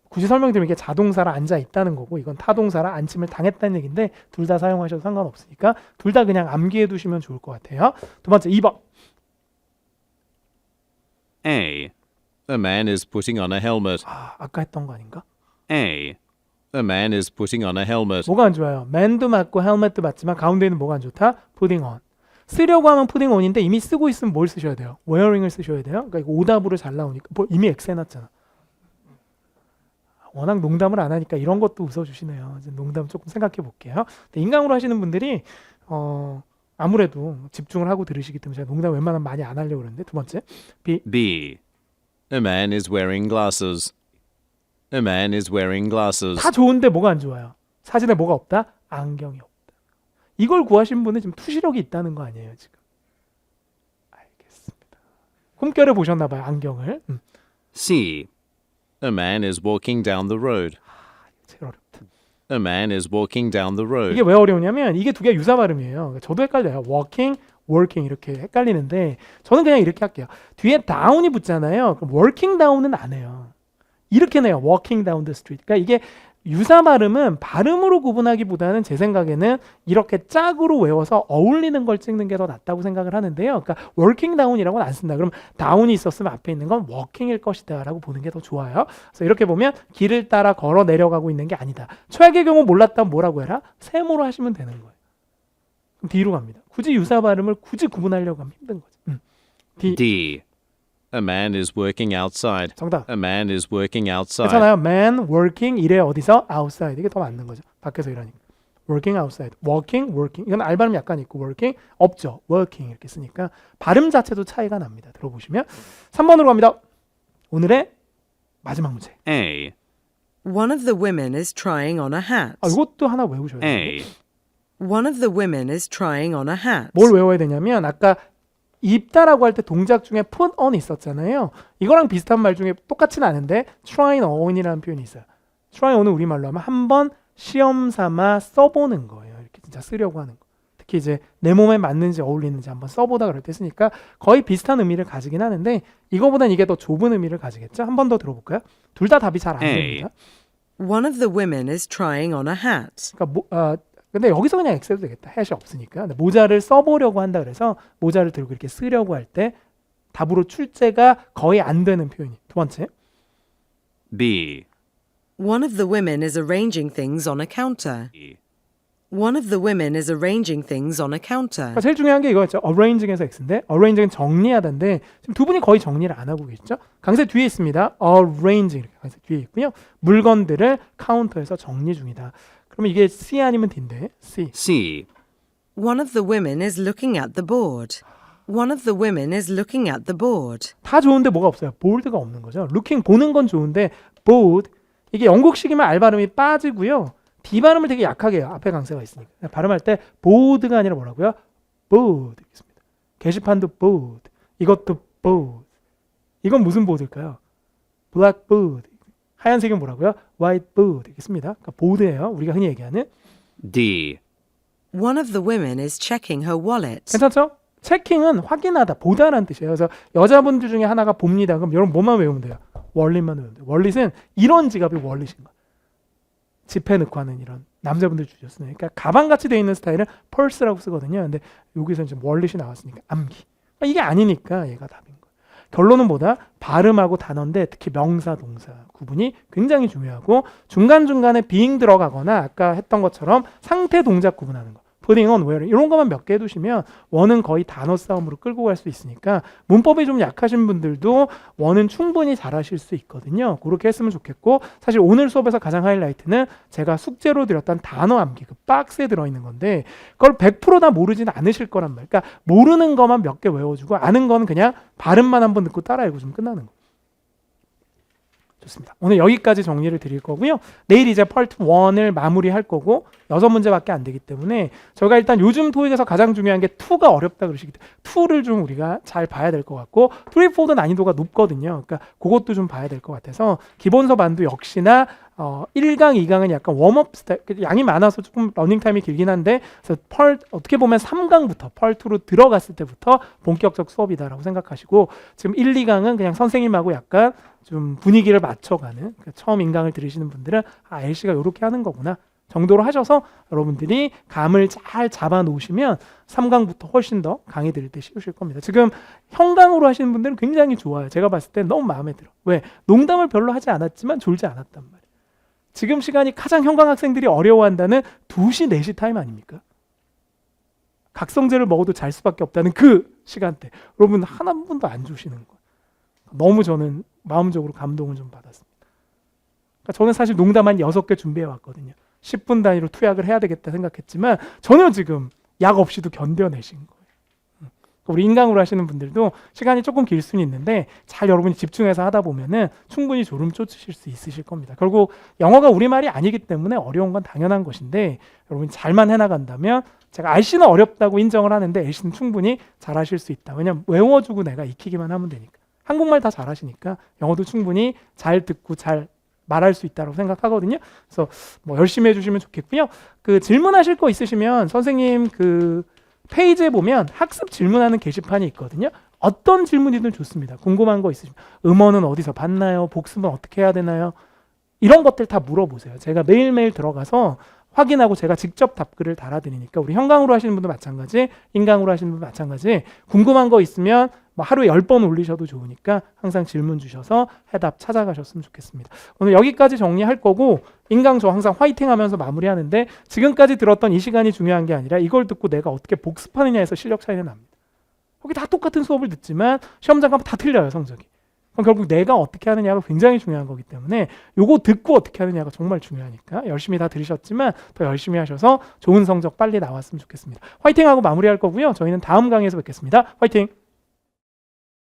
A: 굳이 설명드리면 이게 자동사라 앉아 있다는 거고 이건 타동사라 앉힘을 당했다는 얘기인데 둘 다 사용하셔도 상관없으니까 둘 다 그냥 암기해 두시면 좋을 것 같아요. 두 번째 2번.
B: A.
G: A man is putting on a helmet.
A: 아까 했던 거 아닌가?
B: A.
G: A man is putting on a helmet.
A: 뭐가 안 좋아요? man도 맞고 헬멧도 맞지만 가운데 있는 뭐가 안 좋다? putting on. 쓰려고 하면 putting on인데 이미 쓰고 있으면 뭘 쓰셔야 돼요? wearing을 쓰셔야 돼요. 그러니까 이거 오답으로 잘 나오니까 뭐 이미 X 해놨잖아. 워낙 농담을 안 하니까 이런 것도 웃어주시네요. 이제 농담 조금 생각해 볼게요. 인강으로 하시는 분들이 아무래도 집중을 하고 들으시기 때문에 제가 농담 웬만하면 많이 안 하려고 그러는데 두 번째 B.
B: B.
G: A man is wearing glasses. A man is wearing glasses.
A: 다 좋은데 뭐가 안 좋아요? 사진에 뭐가 없다? 안경이 없다. 이걸 구하신 분은 지금 투시력이 있다는 거 아니에요 지금? 알겠습니다. 꿈결에 보셨나 봐요 안경을.
B: C.
G: A man is walking down the road.
A: 제일 어렵다.
G: A man is walking down the road.
A: 이게 왜 어려우냐면 이게 두 개가 유사 발음이에요. 저도 헷갈려요. walking, working 이렇게 헷갈리는데 저는 그냥 이렇게 할게요. 뒤에 down이 붙잖아요. 그럼 working down은 안 해요. 이렇게 내요. walking down the street. 그러니까 이게 유사 발음은 발음으로 구분하기보다는 제 생각에는 이렇게 짝으로 외워서 어울리는 걸 찍는 게 더 낫다고 생각을 하는데요. 그러니까 working down이라고는 안 쓴다. 그럼 down이 있었으면 앞에 있는 건 walking일 것이다 라고 보는 게 더 좋아요. 그래서 이렇게 보면 길을 따라 걸어 내려가고 있는 게 아니다. 최악의 경우 몰랐다면 뭐라고 해라? 세모로 하시면 되는 거예요. 그럼 D로 갑니다. 굳이 유사 발음을 굳이 구분하려고 하면 힘든 거죠. D.
B: D.
G: A man is working outside.
A: 정답.
G: A man is working outside.
A: 괜찮아요. man working 이래 어디서 outside 이게 더 맞는 거죠. 밖에서 일하니까. working outside, walking, working 이건 알 발음 약간 있고 working 없죠. working 이렇게 쓰니까 발음 자체도 차이가 납니다. 들어보시면 3번으로 갑니다. 오늘의 마지막 문제.
B: A.
F: One of the women is trying on a hat.
A: 이것도 하나 외우셔야 돼요.
B: A.
F: One of the women is trying on a hat.
A: 뭘 외워야 되냐면 아까 입다라고 할 때 동작 중에 put on 있었잖아요. 이거랑 비슷한 말 중에 똑같지는 않은데 trying on이라는 표현이 있어요. try on은 우리말로 하면 한번 시험 삼아 써보는 거예요. 이렇게 진짜 쓰려고 하는 거. 특히 이제 내 몸에 맞는지 어울리는지 한번 써보다 그럴 때 쓰니까 거의 비슷한 의미를 가지긴 하는데 이거보단 이게 더 좁은 의미를 가지겠죠. 한 번 더 들어볼까요? 둘 다 답이 잘 안 됩니다.
F: One of the women is trying on a hat.
A: 그러니까 근데 여기서 그냥 X해도 되겠다. hat이 없으니까. 근데 모자를 써보려고 한다 그래서 모자를 들고 이렇게 쓰려고 할 때 답으로 출제가 거의 안 되는 표현이. 두 번째.
B: B.
F: One of the women is arranging things on a counter. One of the women is arranging things on a counter.
A: 그러니까 제일 중요한 게 이거였죠. arranging에서 X인데 arranging은 정리하다인데 지금 두 분이 거의 정리를 안 하고 계시죠. 강세 뒤에 있습니다. arranging 이렇게 강세 뒤에 있고요. 물건들을 카운터에서 정리 중이다. 그러면 이게 C 아니면 D인데 C.
B: C.
F: One of the women is looking at the board. One of the women is looking at the board.
A: 다 좋은데 뭐가 없어요. board가 없는 거죠. looking 보는 건 좋은데 board 이게 영국식이면 R 발음이 빠지고요. D 발음을 되게 약하게 해요. 앞에 강세가 있으니까. 발음할 때 board가 아니라 뭐라고요? board 있습니다. 게시판도 board. 이것도 board. 이건 무슨 보드일까요? blackboard. 하얀색은 뭐라고요? whiteboard 있습니다. 그러니까 보드예요. 우리가 흔히 얘기하는.
B: D.
F: One of the women is checking her wallet.
A: 괜찮죠? 체킹은 확인하다, 보다라는 뜻이에요. 그래서 여자분들 중에 하나가 봅니다. 그럼 여러분 뭐만 외우면 돼요? 월릿만 외우면 돼요. 월릿은 이런 지갑이 월릿인 거예요. 지폐 넣고 하는 이런 남자분들 주셨어요. 그러니까 가방같이 되어 있는 스타일은 펄스라고 쓰거든요. 근데 여기서 지금 월릿이 나왔으니까 암기. 그러니까 이게 아니니까 얘가 답인 거예요. 결론은 뭐다? 발음하고 단어인데 특히 명사, 동사 구분이 굉장히 중요하고 중간중간에 being 들어가거나 아까 했던 것처럼 상태 동작 구분하는 거. putting on, wearing 이런 것만 몇 개 해두시면 원은 거의 단어 싸움으로 끌고 갈 수 있으니까 문법이 좀 약하신 분들도 원은 충분히 잘하실 수 있거든요. 그렇게 했으면 좋겠고 사실 오늘 수업에서 가장 하이라이트는 제가 숙제로 드렸던 단어 암기 그 박스에 들어있는 건데 그걸 100% 다 모르지는 않으실 거란 말이에요. 그러니까 모르는 것만 몇 개 외워주고 아는 건 그냥 발음만 한번 듣고 따라 읽어주면 끝나는 거예요. 좋습니다. 오늘 여기까지 정리를 드릴 거고요. 내일 이제 파트 1을 마무리할 거고 6문제밖에 안 되기 때문에 저희가 일단 요즘 토익에서 가장 중요한 게 2가 어렵다 그러시기 때문에 2를 좀 우리가 잘 봐야 될 것 같고 3, 4도 난이도가 높거든요. 그러니까 그것도 좀 봐야 될 것 같아서 기본서 반도 역시나 1강, 2강은 약간 웜업 스타일 양이 많아서 조금 러닝타임이 길긴 한데 그래서 어떻게 보면 3강부터 펄2로 들어갔을 때부터 본격적 수업이다라고 생각하시고 지금 1, 2강은 그냥 선생님하고 약간 좀 분위기를 맞춰가는 그러니까 처음 인강을 들으시는 분들은 LC가 이렇게 하는 거구나 정도로 하셔서 여러분들이 감을 잘 잡아 놓으시면 3강부터 훨씬 더 강의 들을 때 쉬우실 겁니다. 지금 형강으로 하시는 분들은 굉장히 좋아요. 제가 봤을 때 너무 마음에 들어. 왜? 농담을 별로 하지 않았지만 졸지 않았단 말이에요. 지금 시간이 가장 형강 학생들이 어려워한다는 2시, 4시 타임 아닙니까? 각성제를 먹어도 잘 수밖에 없다는 그 시간대. 여러분 한 번도 안 주시는 거예요. 너무 저는 마음적으로 감동을 좀 받았습니다. 그러니까 저는 사실 농담 한 6개 준비해 왔거든요. 10분 단위로 투약을 해야 되겠다 생각했지만 전혀 지금 약 없이도 견뎌내신 거예요. 우리 인강으로 하시는 분들도 시간이 조금 길 수는 있는데 잘 여러분이 집중해서 하다 보면은 충분히 졸음 쫓으실 수 있으실 겁니다. 결국 영어가 우리말이 아니기 때문에 어려운 건 당연한 것인데 여러분이 잘만 해나간다면 제가 RC는 어렵다고 인정을 하는데 LC는 충분히 잘하실 수 있다. 왜냐면 외워주고 내가 익히기만 하면 되니까. 한국말 다 잘하시니까 영어도 충분히 잘 듣고 잘 말할 수 있다고 생각하거든요. 그래서 뭐 열심히 해주시면 좋겠고요. 그 질문하실 거 있으시면 선생님 그 페이지에 보면 학습 질문하는 게시판이 있거든요. 어떤 질문이든 좋습니다. 궁금한 거 있으시면 음원은 어디서 봤나요? 복습은 어떻게 해야 되나요? 이런 것들 다 물어보세요. 제가 매일매일 들어가서 확인하고 제가 직접 답글을 달아드리니까 우리 형강으로 하시는 분도 마찬가지, 인강으로 하시는 분도 마찬가지 궁금한 거 있으면 뭐 하루에 10번 올리셔도 좋으니까 항상 질문 주셔서 해답 찾아가셨으면 좋겠습니다. 오늘 여기까지 정리할 거고 인강 저 항상 화이팅 하면서 마무리하는데 지금까지 들었던 이 시간이 중요한 게 아니라 이걸 듣고 내가 어떻게 복습하느냐에서 실력 차이는 납니다. 거기 다 똑같은 수업을 듣지만 시험장 가면 다 틀려요, 성적이. 그럼 결국 내가 어떻게 하느냐가 굉장히 중요한 거기 때문에 요거 듣고 어떻게 하느냐가 정말 중요하니까 열심히 다 들으셨지만 더 열심히 하셔서 좋은 성적 빨리 나왔으면 좋겠습니다. 화이팅하고 마무리할 거고요. 저희는 다음 강의에서 뵙겠습니다. 화이팅!